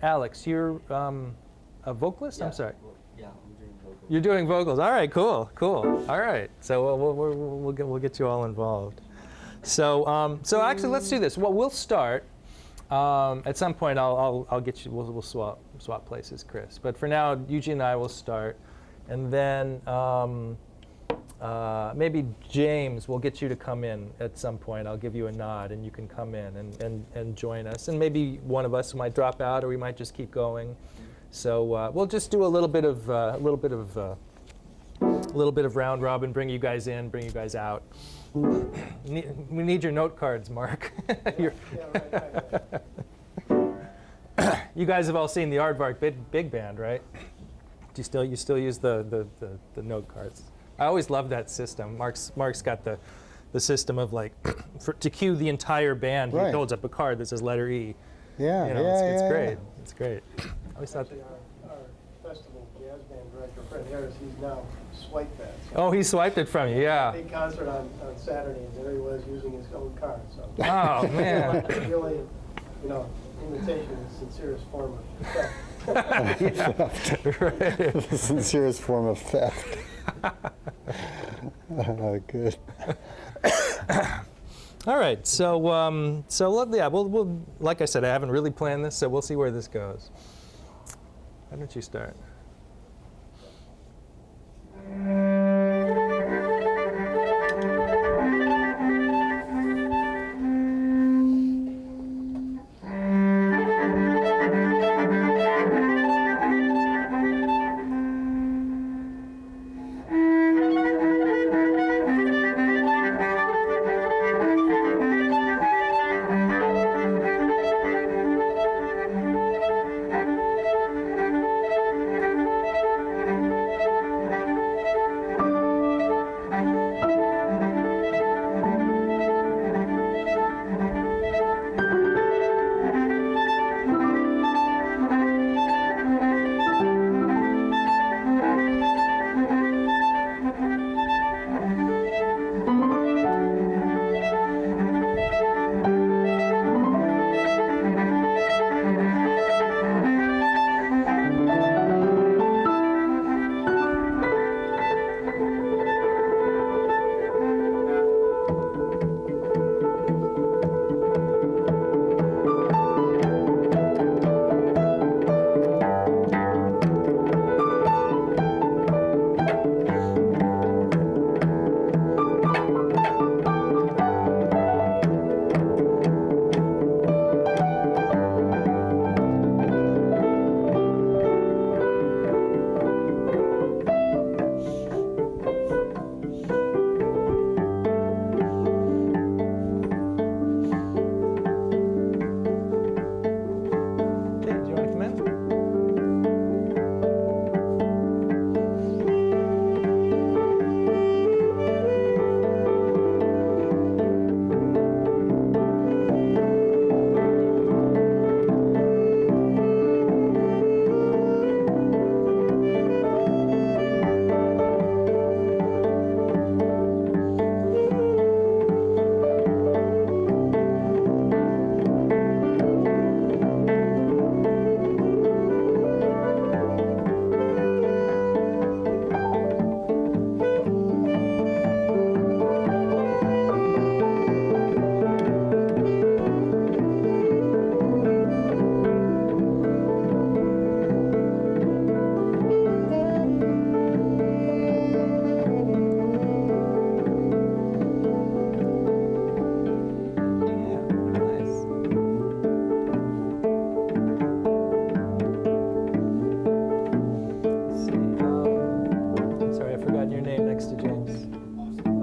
Alex, you're a vocalist. Yeah. I'm sorry. Yeah, I'm doing vocals. You're doing vocals. All right, cool. All right, so we'll get you all involved. So so actually, let's do this. Well, we'll start. At some point, I'll get you. We'll swap places, Chris. But for now, Eugene and I will start, and then maybe James will get you to come in at some point. I'll give you a nod, and you can come in and join us. And maybe one of us might drop out, or we might just keep going. So we'll just do a little bit of round robin. Bring you guys in, bring you guys out. We need your note cards, Mark. You guys have all seen the Aardvark Big Band, right? Do you still use the note cards? I always love that system. Mark's got the system of like to cue the entire band. Right. He holds up a card that says letter E. Yeah, you know, it's great. It's great. I always thought actually, our festival jazz band director, Fred Harris, he's now swiped that. So oh, he swiped it from you, yeah. big concert on Saturday, and there he was using his own card. So. Oh man. Really, you know, imitation is the sincerest form of theft. Right. The sincerest form of theft. Good. All right, so yeah, we'll like I said, I haven't really planned this, so we'll see where this goes. Why don't you start?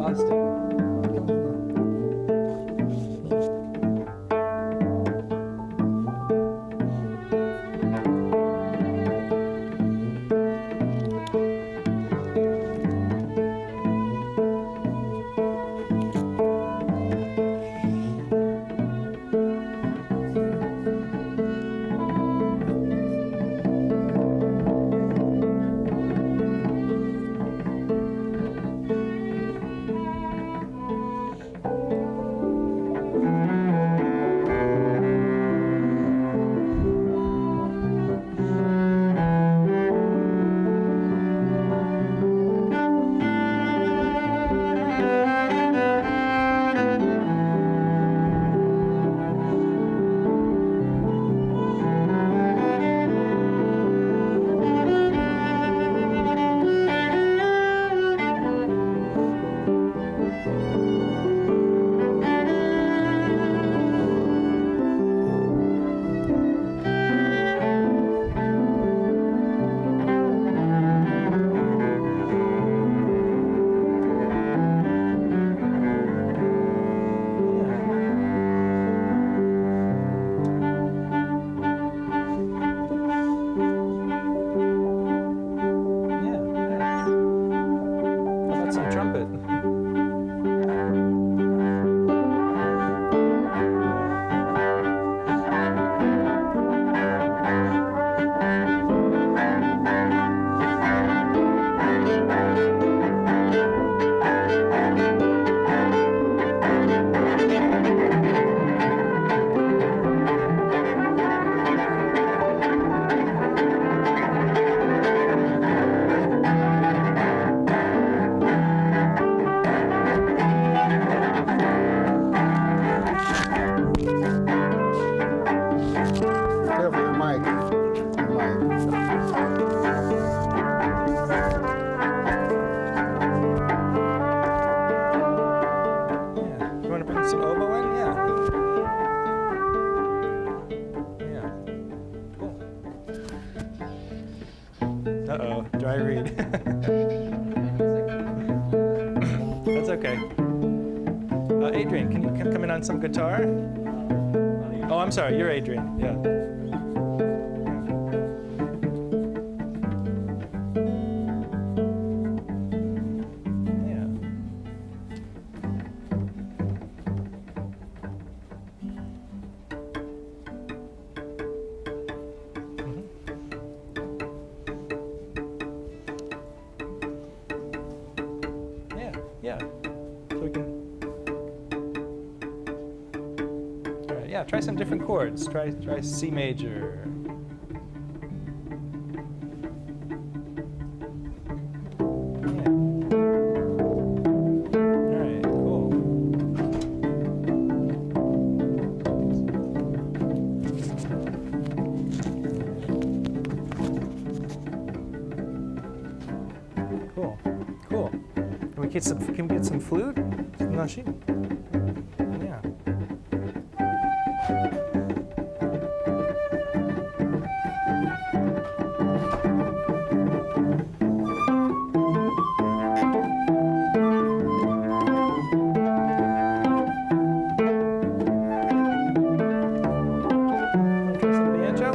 Austin. Dry read. That's okay. Adrian, can you come in on some guitar? Oh, I'm sorry, you're Adrian. Yeah. Yeah, so we can, all right, yeah, try some different chords. Try C major. Yeah. All right, cool. Cool, cool. Can we get some flute? No, she. Yeah. Wanna try some banjo?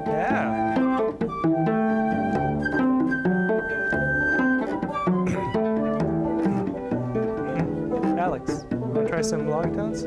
Yeah. Alex, you want to try some long tones?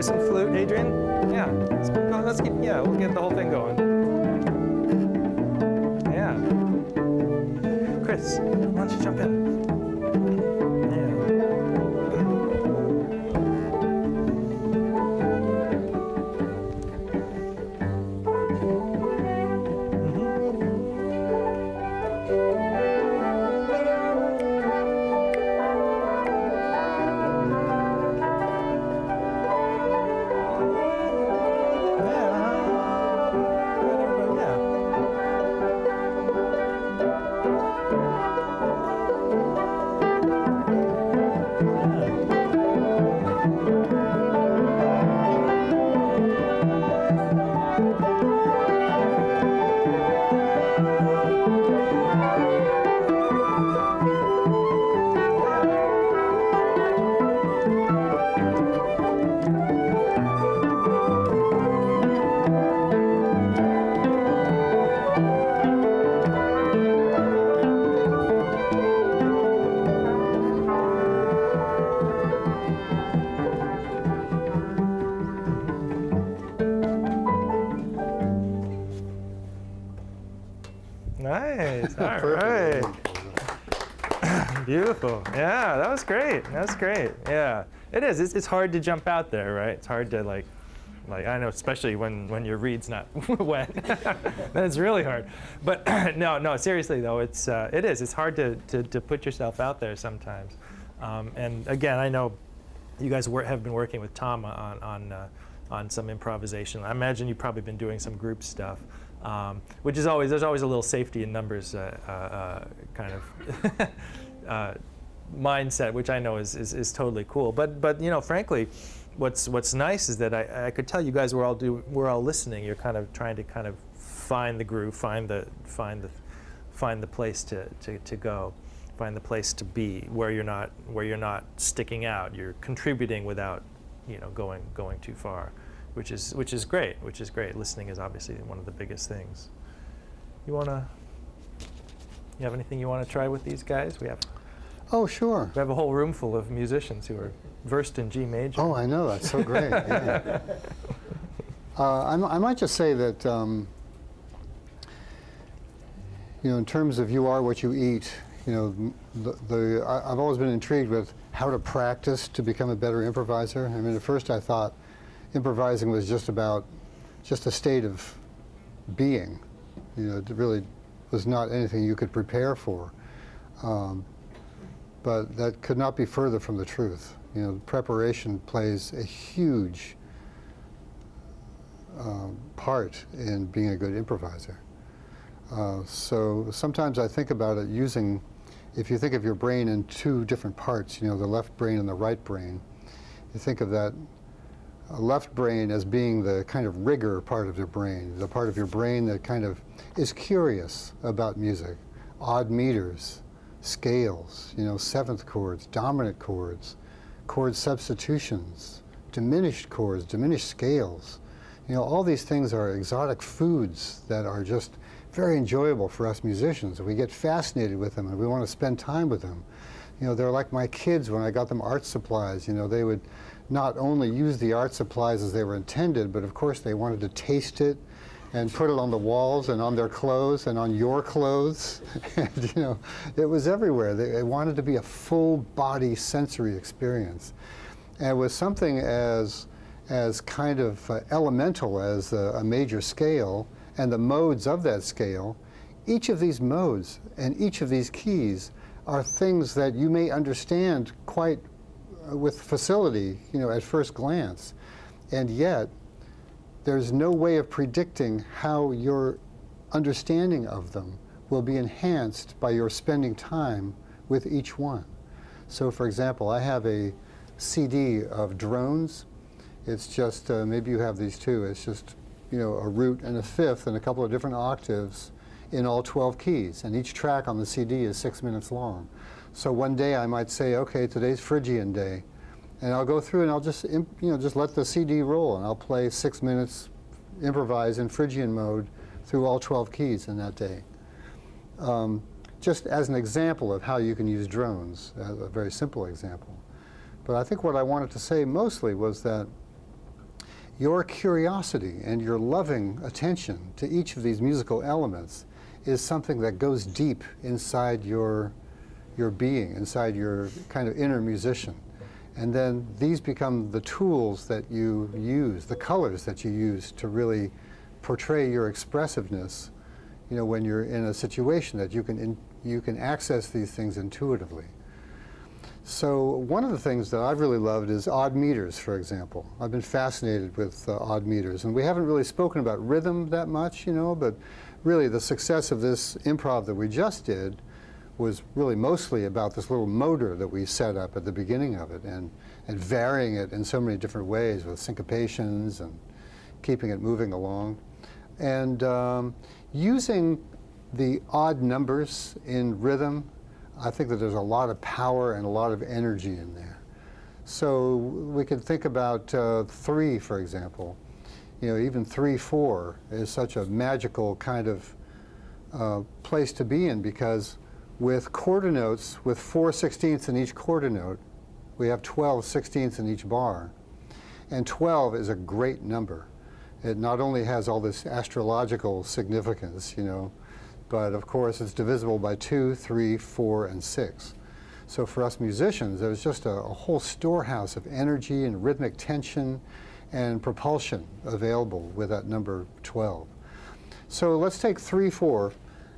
try some flute, Adrian? Yeah. Let's keep. Yeah, we'll get the whole thing going. Yeah. Chris, why don't you jump in? Nice. All right. Beautiful. Yeah, that was great. That's great. Yeah, it is. It's hard to jump out there, right? It's hard to like I know, especially when your reed's not wet. Then it's really hard. But no, seriously though, it is. It's hard to put yourself out there sometimes. And again, I know you guys have been working with Tom on some improvisation. I imagine you've probably been doing some group stuff. Which is there's always a little safety in numbers kind of mindset, which I know is totally cool. But you know, frankly, what's nice is that I could tell you guys we're all listening. You're kind of trying to kind of find the groove, find the place to go, find the place to be where you're not sticking out. You're contributing without going too far. Which is great. Listening is obviously one of the biggest things. You have anything you want to try with these guys? Oh, sure. We have a whole room full of musicians who are versed in G major. Oh, I know. That's so great. Yeah. I might just say that in terms of you are what you eat. I've always been intrigued with how to practice to become a better improviser. I mean, at first I thought improvising was just a state of being. It really was not anything you could prepare for. But that could not be further from the truth. Preparation plays a huge part in being a good improviser. So sometimes I think about it using, if you think of your brain in two different parts, the left brain and the right brain, you think of that left brain as being the kind of rigor part of your brain, the part of your brain that kind of is curious about music, odd meters, scales, seventh chords, dominant chords, chord substitutions, diminished chords, diminished scales. All these things are exotic foods that are just very enjoyable for us musicians. We get fascinated with them and we want to spend time with them. They're like my kids when I got them art supplies. They would not only use the art supplies as they were intended, but of course they wanted to taste it and put it on the walls and on their clothes and on your clothes. And it was everywhere. They wanted to be a full body sensory experience. And it was something as kind of elemental as a major scale and the modes of that scale. Each of these modes and each of these keys are things that you may understand quite with facility, at first glance, and yet there's no way of predicting how your understanding of them will be enhanced by your spending time with each one. So, for example, I have a CD of drones. It's just, maybe you have these too, it's just, a root and a fifth and a couple of different octaves in all 12 keys, and each track on the CD is 6 minutes long. So one day I might say, okay, today's Phrygian day, and I'll go through and I'll just, just let the CD roll, and I'll play 6 minutes, improvise in Phrygian mode through all 12 keys in that day. Just as an example of how you can use drones, a very simple example. But I think what I wanted to say mostly was that your curiosity and your loving attention to each of these musical elements is something that goes deep inside your being, inside your kind of inner musician. And then these become the tools that you use, the colors that you use to really portray your expressiveness, you know, when you're in a situation that you can access these things intuitively. So one of the things that I've really loved is odd meters, for example. I've been fascinated with odd meters, and we haven't really spoken about rhythm that much, you know, but really the success of this improv that we just did was really mostly about this little motor that we set up at the beginning of it, and varying it in so many different ways with syncopations and keeping it moving along. And using the odd numbers in rhythm, I think that there's a lot of power and a lot of energy in there. So we could think about 3, for example. You know, even 3/4 is such a magical kind of place to be in, because with quarter notes, with 4 16ths in each quarter note, we have 12 16ths in each bar. And 12 is a great number. It not only has all this astrological significance, you know, but of course it's divisible by 2, 3, 4, and 6. So for us musicians, there's just a whole storehouse of energy and rhythmic tension and propulsion available with that number 12. So let's take 3/4,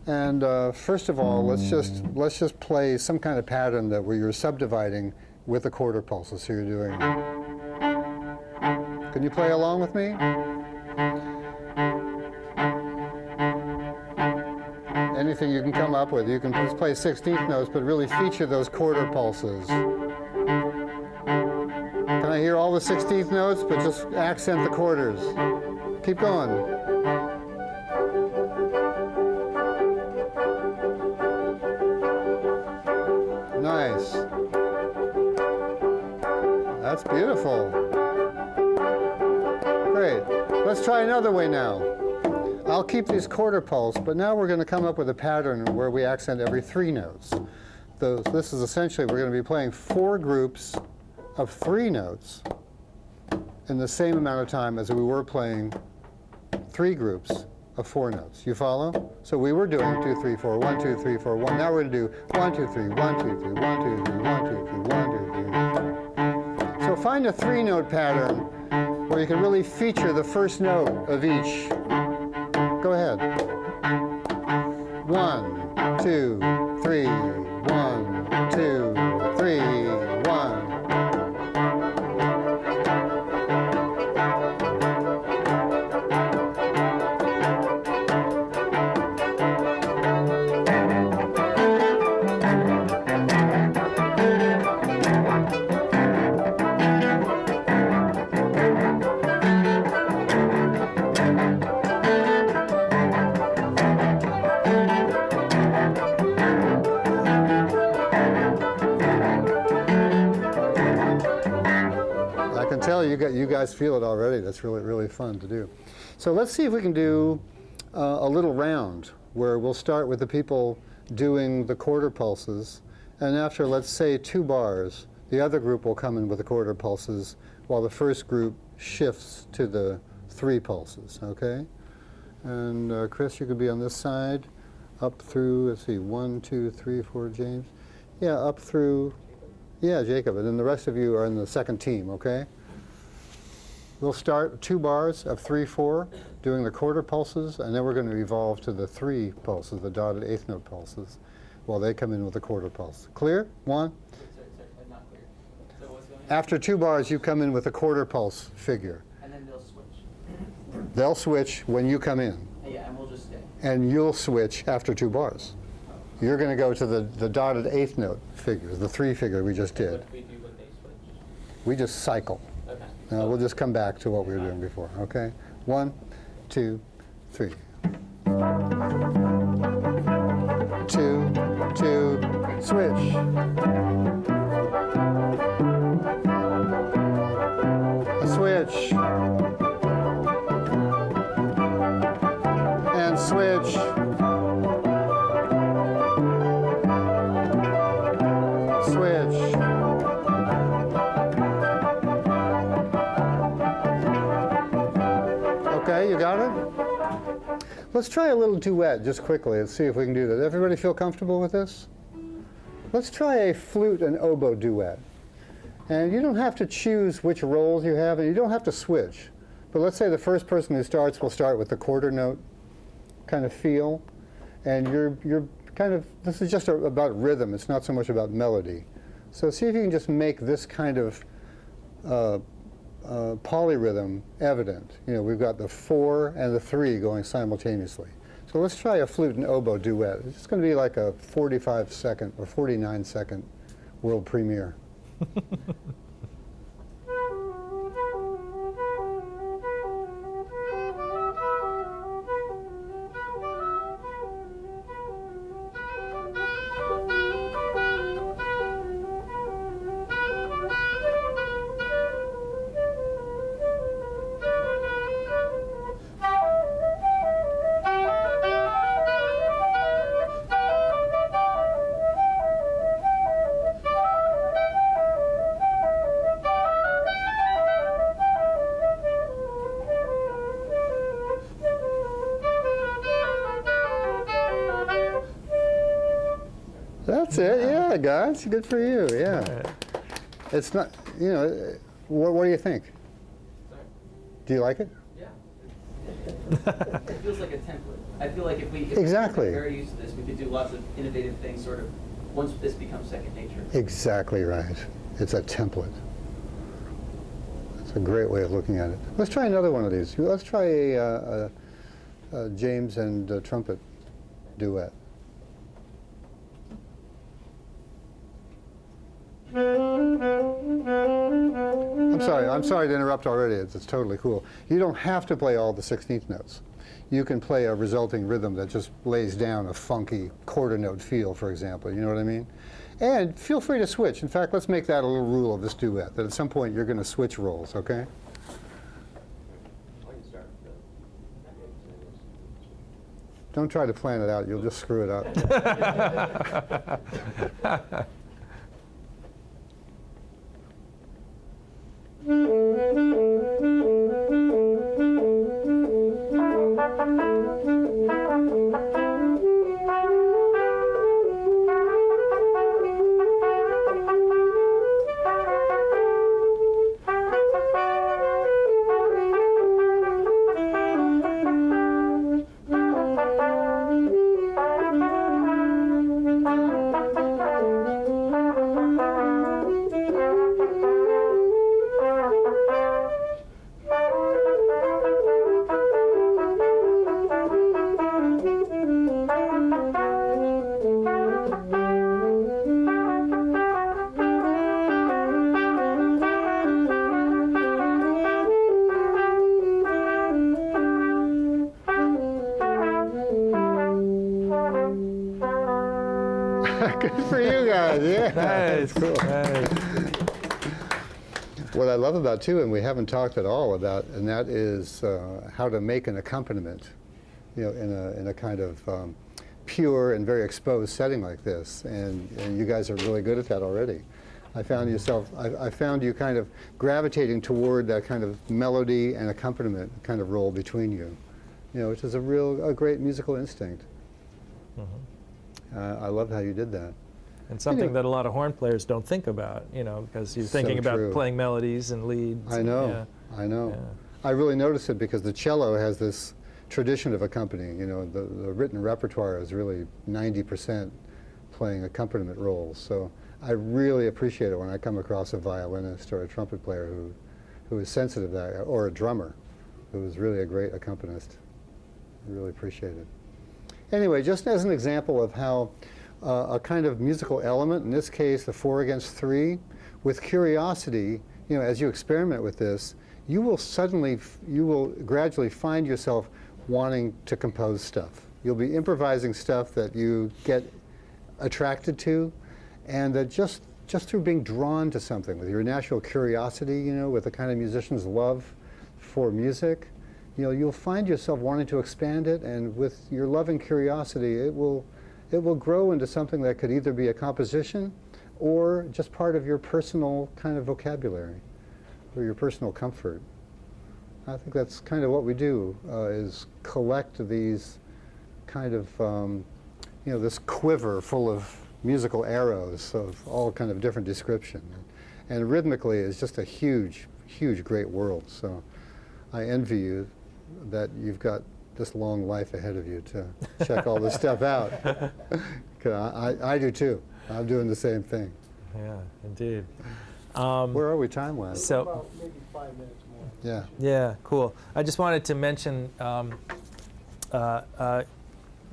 and first of all, let's just play some kind of pattern that where you're subdividing with the quarter pulses. So you're doing. Can you play along with me? Anything you can come up with. You can just play 16th notes, but really feature those quarter pulses. Can I hear all the 16th notes, but just accent the quarters? Keep going. Nice. That's beautiful. Great. Let's try another way now. I'll keep these quarter pulse, but now we're going to come up with a pattern where we accent every 3 notes. This is essentially, we're going to be playing 4 groups of 3 notes in the same amount of time as we were playing 3 groups of 4 notes. You follow? So we were doing 2, 3, 4, 1, 2, 3, 4, 1. Now we're going to do 1, 2, 3, 1, 2, 3, 1, 2, 3, 1, 2, 3, 1, 2, 3. So find a 3-note pattern where you can really feature the first note of each. Go ahead. 1, 2, 3, 1, 2, 3, 1. You guys feel it already. That's really, really fun to do. So let's see if we can do a little round where we'll start with the people doing the quarter pulses, and after, let's say, 2 bars, the other group will come in with the quarter pulses while the first group shifts to the 3 pulses, okay? And Chris, you could be on this side, up through, let's see, 1, 2, 3, 4, James. Yeah, up through, yeah, Jacob, and then the rest of you are in the second team, okay? We'll start 2 bars of 3/4, doing the quarter pulses, and then we're going to evolve to the 3 pulses, the dotted 8th note pulses, while they come in with the quarter pulse. Clear? 1? Sorry, not clear. So what's going on? After 2 bars, you come in with a quarter pulse figure. And then they'll switch. They'll switch when you come in, Yeah, and we'll just stay. and you'll switch after 2 bars. You're going to go to the dotted 8th note figure, the 3 figure we just did. What do we do when they switch? We just cycle. Okay. We'll just come back to what we were doing before, okay? 1, 2, 3. 2, 2, switch. A switch. And switch. Switch. Let's try a little duet just quickly. Let's see if we can do that. Everybody feel comfortable with this? Let's try a flute and oboe duet. And you don't have to choose which roles you have, and you don't have to switch. But let's say the first person who starts will start with the quarter note kind of feel. And you're kind of, this is just about rhythm. It's not so much about melody. So see if you can just make this kind of polyrhythm evident. You know, we've got the 4 and the 3 going simultaneously. So let's try a flute and oboe duet. It's going to be like a 45-second or 49-second world premiere. That's it, yeah, guys. Good for you, yeah. It's not, you know, what do you think? Sorry? Do you like it? Yeah. It feels like a template. I feel like if we Exactly. we're very used to this, we could do lots of innovative things sort of once this becomes second nature. Exactly right. It's a template. That's a great way of looking at it. Let's try another one of these. Let's try a James and trumpet duet. I'm sorry to interrupt already. It's totally cool. You don't have to play all the 16th notes. You can play a resulting rhythm that just lays down a funky quarter note feel, for example. You know what I mean? And feel free to switch. In fact, let's make that a little rule of this duet, that at some point you're going to switch roles, okay? Don't try to plan it out. You'll just screw it up. Good for you guys, yeah. Nice. That's cool. Nice. What I love about too, and we haven't talked at all about, and that is how to make an accompaniment, you know, in a kind of pure and very exposed setting like this. And you guys are really good at that already. I found you kind of gravitating toward that kind of melody and accompaniment kind of role between you, which is a great musical instinct. I loved how you did that. And something that a lot of horn players don't think about, because you're thinking about true. Playing melodies and leads. I know, Yeah. I know. Yeah. I really noticed it because the cello has this tradition of accompanying. The written repertoire is really 90% playing accompaniment roles. So I really appreciate it when I come across a violinist or a trumpet player who is sensitive to that, or a drummer who is really a great accompanist. I really appreciate it. Anyway, just as an example of how a kind of musical element, in this case the 4 against 3, with curiosity, as you experiment with this, you will gradually find yourself wanting to compose stuff. You'll be improvising stuff that you get attracted to, and that just through being drawn to something, with your natural curiosity, with the kind of musician's love for music, you'll find yourself wanting to expand it, and with your love and curiosity, it will grow into something that could either be a composition or just part of your personal kind of vocabulary or your personal comfort. I think that's kind of what we do, is collect these kind of, this quiver full of musical arrows of all kind of different description. And rhythmically is just a huge, huge, great world. So I envy you that you've got this long life ahead of you to check all this stuff out. 'Cause I do too. I'm doing the same thing. Yeah, indeed. Where are we time-wise? So, About maybe 5 minutes more. Yeah. yeah, cool. I just wanted to mention,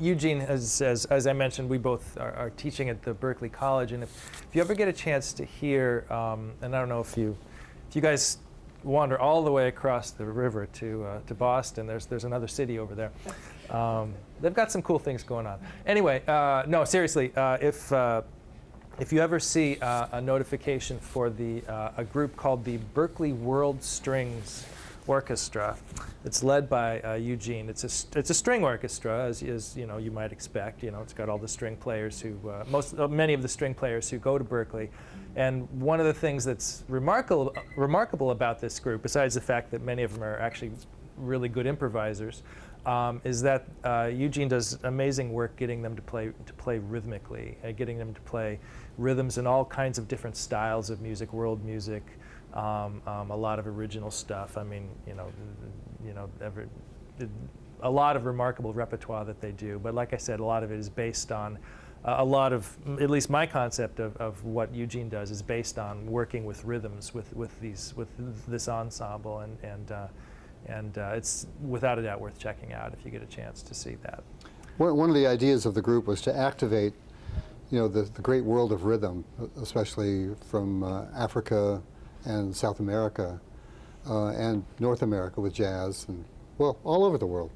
Eugene, as I mentioned, we both are teaching at the Berklee College, and if you ever get a chance to hear, and I don't know if you guys wander all the way across the river to Boston, there's another city over there. They've got some cool things going on. Anyway, no, seriously, if you ever see a notification for a group called the Berklee World Strings Orchestra, it's led by Eugene. It's a string orchestra, as you might expect. It's got all the string players many of the string players who go to Berklee. And one of the things that's remarkable about this group, besides the fact that many of them are actually really good improvisers, is that Eugene does amazing work getting them to play rhythmically, getting them to play rhythms in all kinds of different styles of music, world music, a lot of original stuff. I mean, a lot of remarkable repertoire that they do. But like I said, a lot of it is based on a lot of, at least my concept of what Eugene does is based on working with rhythms with this ensemble, and it's without a doubt worth checking out if you get a chance to see that. One of the ideas of the group was to activate, the great world of rhythm, especially from Africa and South America and North America with jazz, and well, all over the world,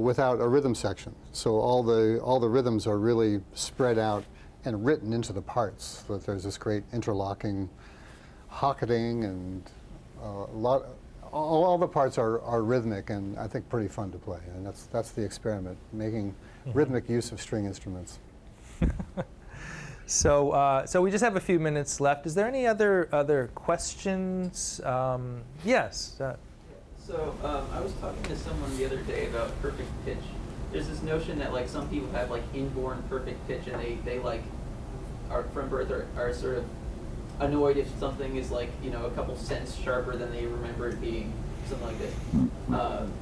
without a rhythm section. So all the rhythms are really spread out and written into the parts. So that there's this great interlocking, hocketing, and all the parts are rhythmic and I think pretty fun to play. And that's the experiment, making rhythmic use of string instruments. So we just have a few minutes left. Is there any other questions? Yes. So I was talking to someone the other day about perfect pitch. There's this notion that like some people have like inborn perfect pitch, and they like are from birth are sort of annoyed if something is like a couple cents sharper than they remember it being, something like this.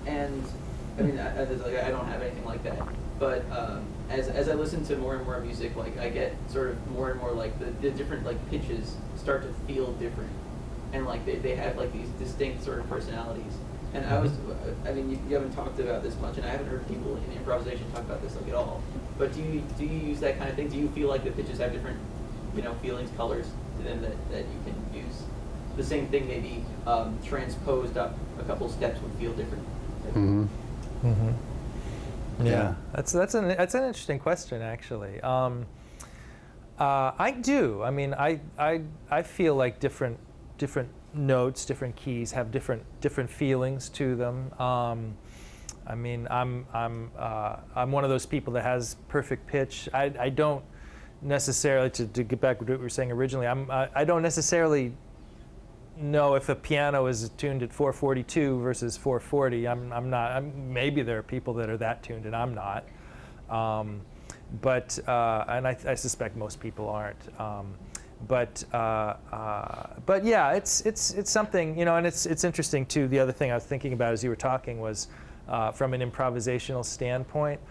And I mean I don't have anything like that. But as I listen to more and more music, like I get sort of more and more like the different like pitches start to feel different, and like they have like these distinct sort of personalities. And I mean you haven't talked about this much, and I haven't heard people in improvisation talk about this like at all. But do you use that kind of thing? Do you feel like the pitches have different feelings, colors to them that you can use? The same thing maybe transposed up a couple steps would feel different. Mm-hmm. Mm-hmm. Yeah, that's an interesting question actually. I do. I mean, I feel like different notes, different keys have different feelings to them. I mean, I'm one of those people that has perfect pitch. I don't necessarily, to get back to what we were saying originally, I don't necessarily know if a piano is tuned at 442 versus 440. I'm not. Maybe there are people that are that tuned, and I'm not. But I suspect most people aren't. But yeah, it's something, and it's interesting too. The other thing I was thinking about as you were talking was from an improvisational standpoint,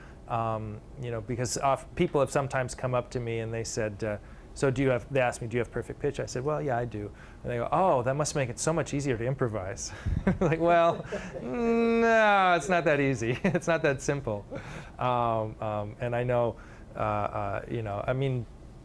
because people have sometimes come up to me and they said, so they asked me, do you have perfect pitch? I said, well, yeah, I do. And they go, oh, that must make it so much easier to improvise. Like, well, no, it's not that easy. It's not that simple. And I know, I mean,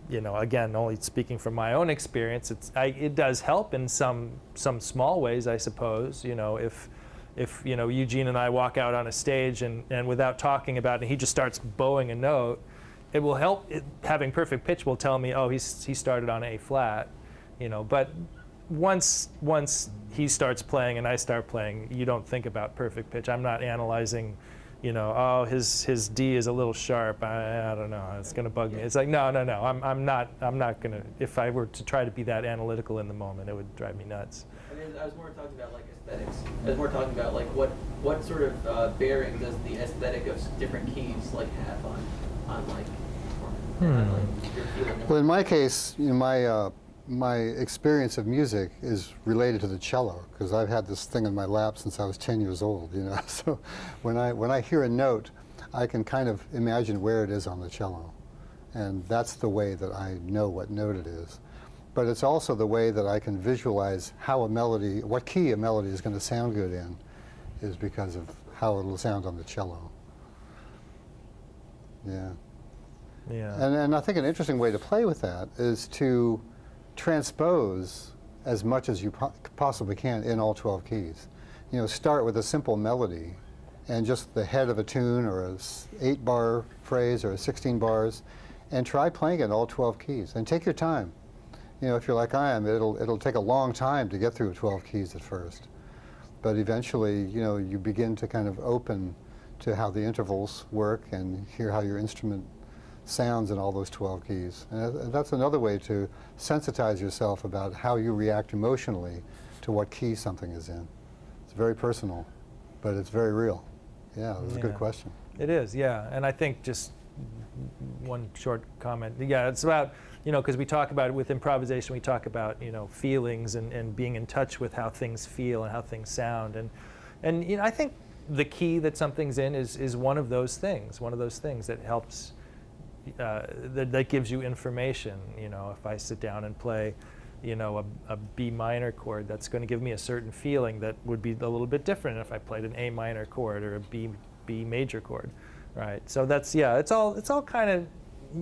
again, only speaking from my own experience, it does help in some small ways, I suppose. If Eugene and I walk out on a stage and without talking about it, he just starts bowing a note, it will help. Having perfect pitch will tell me, oh, he started on A flat, But once he starts playing and I start playing, you don't think about perfect pitch. I'm not analyzing you know, oh, his D is a little sharp. I don't know. It's going to bug me. It's like, no. I'm not going to. If I were to try to be that analytical in the moment, it would drive me nuts. I mean, I was more talking about like aesthetics. I was more talking about like what sort of bearing does the aesthetic of different keys like have on like your feeling. Well, in my case, you know, my experience of music is related to the cello, because I've had this thing in my lap since I was 10 years old, you know. So when I hear a note, I can kind of imagine where it is on the cello. And that's the way that I know what note it is. But it's also the way that I can visualize how a melody, what key a melody is going to sound good in, is because of how it'll sound on the cello. Yeah. Yeah. And I think an interesting way to play with that is to transpose as much as you possibly can in all 12 keys. You know, start with a simple melody and just the head of a tune, or a 8-bar phrase, or a 16 bars, and try playing it in all 12 keys. And take your time. You know, if you're like I am, it'll take a long time to get through 12 keys at first. But eventually, you know, you begin to kind of open to how the intervals work and hear how your instrument sounds in all those 12 keys. And that's another way to sensitize yourself about how you react emotionally to what key something is in. It's very personal, but it's very real. Yeah, that's a good question. It is, yeah. And I think just one short comment. Yeah, it's about, you know, because we talk about it with improvisation, we talk about, you know, feelings and being in touch with how things feel and how things sound. And you know, I think the key that something's in is one of those things that helps, that gives you information. You know, if I sit down and play, you know, a B minor chord, that's going to give me a certain feeling that would be a little bit different if I played an A minor chord or a B major chord, right? So that's, yeah, it's all kind of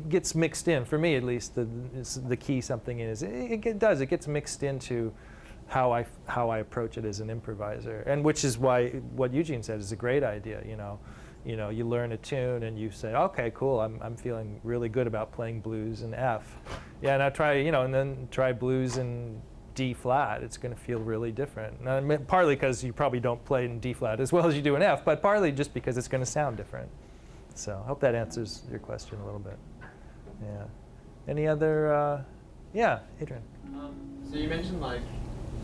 gets mixed in, for me at least. The key something is, it gets mixed into how I approach it as an improviser, and which is why what Eugene said is a great idea. You know, you learn a tune and you say, okay, cool, I'm feeling really good about playing blues in F. Yeah, and I try, you know, and then try blues in D flat. It's going to feel really different. And I mean, partly because you probably don't play in D flat as well as you do in F, but partly just because it's going to sound different. So I hope that answers your question a little bit. Yeah. Any other, yeah, Adrian. So you mentioned like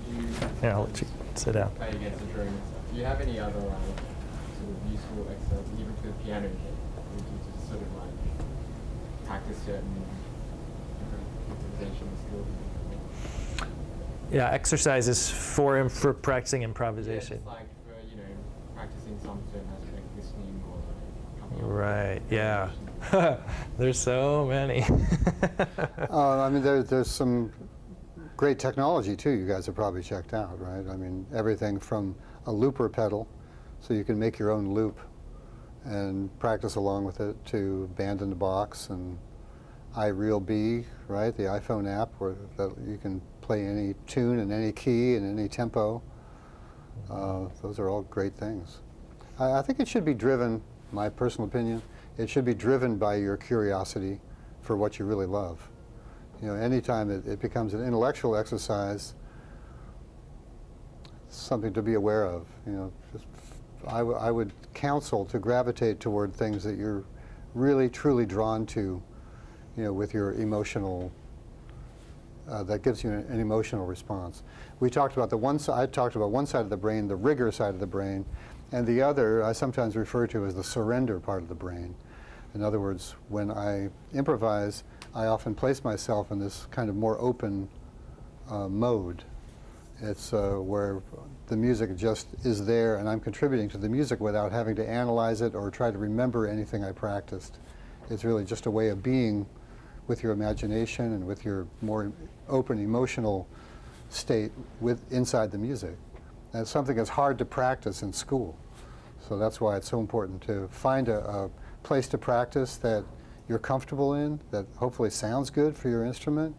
you Yeah, I'll let you sit down. play against the drum and stuff. Do you have any other like sort of useful exercises, even for the piano kit, would you just sort of like practice certain improvisation skills? Yeah, exercises for practicing improvisation. Yeah, like for, you know, practicing some certain aspect, listening or like coming up with Right, yeah. There's so many. I mean, there's some great technology too you guys have probably checked out, right? I mean, everything from a looper pedal, so you can make your own loop and practice along with it, to Band in the Box and iRealB, right? The iPhone app where you can play any tune in any key and any tempo. Those are all great things. I think it should be driven, my personal opinion, it should be driven by your curiosity for what you really love. You know, anytime it becomes an intellectual exercise, something to be aware of. You know, I would counsel to gravitate toward things that you're really truly drawn to, you know, with your emotional, that gives you an emotional response. We talked about I talked about one side of the brain, the rigor side of the brain, and the other I sometimes refer to as the surrender part of the brain. In other words, when I improvise, I often place myself in this kind of more open mode. It's where the music just is there and I'm contributing to the music without having to analyze it or try to remember anything I practiced. It's really just a way of being with your imagination and with your more open emotional state inside the music. And it's something that's hard to practice in school. So that's why it's so important to find a place to practice that you're comfortable in, that hopefully sounds good for your instrument,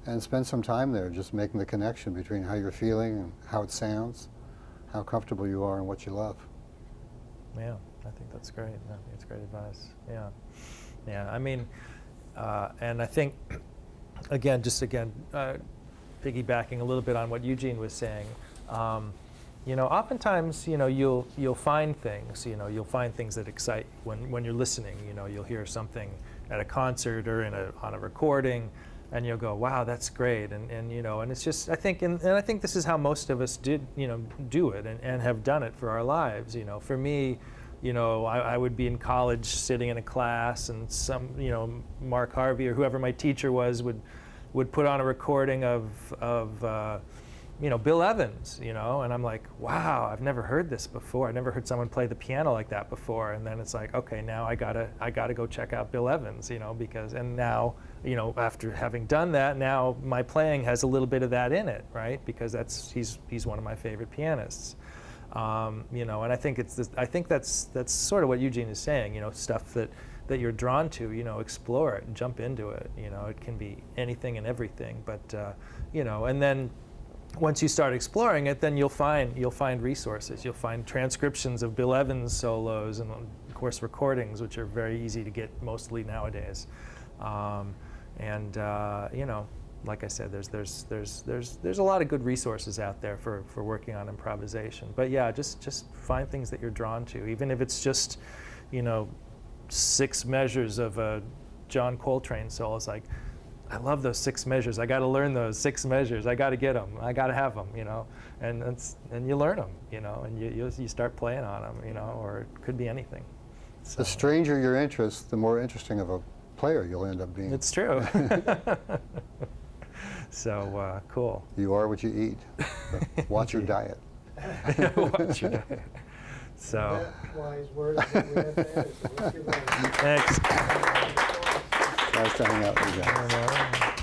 and spend some time there just making the connection between how you're feeling and how it sounds, how comfortable you are and what you love. Yeah, I think that's great. I think it's great advice. Yeah. Yeah, I mean, and I think, again, piggybacking a little bit on what Eugene was saying, oftentimes, you'll find things, you'll find things that excite you when you're listening. You'll hear something at a concert or on a recording, and you'll go, wow, that's great. And it's just, I think, and I think this is how most of us do it and have done it for our lives. For me, I would be in college sitting in a class, and Mark Harvey or whoever my teacher was would put on a recording of Bill Evans, and I'm like, wow, I've never heard this before. I've never heard someone play the piano like that before. And then it's like, okay, now I gotta go check out Bill Evans, because, and now, after having done that, now my playing has a little bit of that in it, right? Because he's one of my favorite pianists. And I think that's sort of what Eugene is saying, stuff that you're drawn to, explore it and jump into it. It can be anything and everything, but, and then once you start exploring it, then you'll find resources. You'll find transcriptions of Bill Evans solos and, of course, recordings, which are very easy to get mostly nowadays. Like I said, there's a lot of good resources out there for working on improvisation. But yeah, just find things that you're drawn to, even if it's just 6 measures of a John Coltrane solo. It's like, I love those 6 measures. I got to learn those 6 measures. I got to get them. I got to have them, and you learn them, and you start playing on them, or it could be anything. So. The stranger your interest, the more interesting of a player you'll end up being. It's true. So cool. You are what you eat. Watch your diet. Watch your diet. So. That wise words that we have to add. So let's give that a Thanks. Nice to hang out with you guys. I know.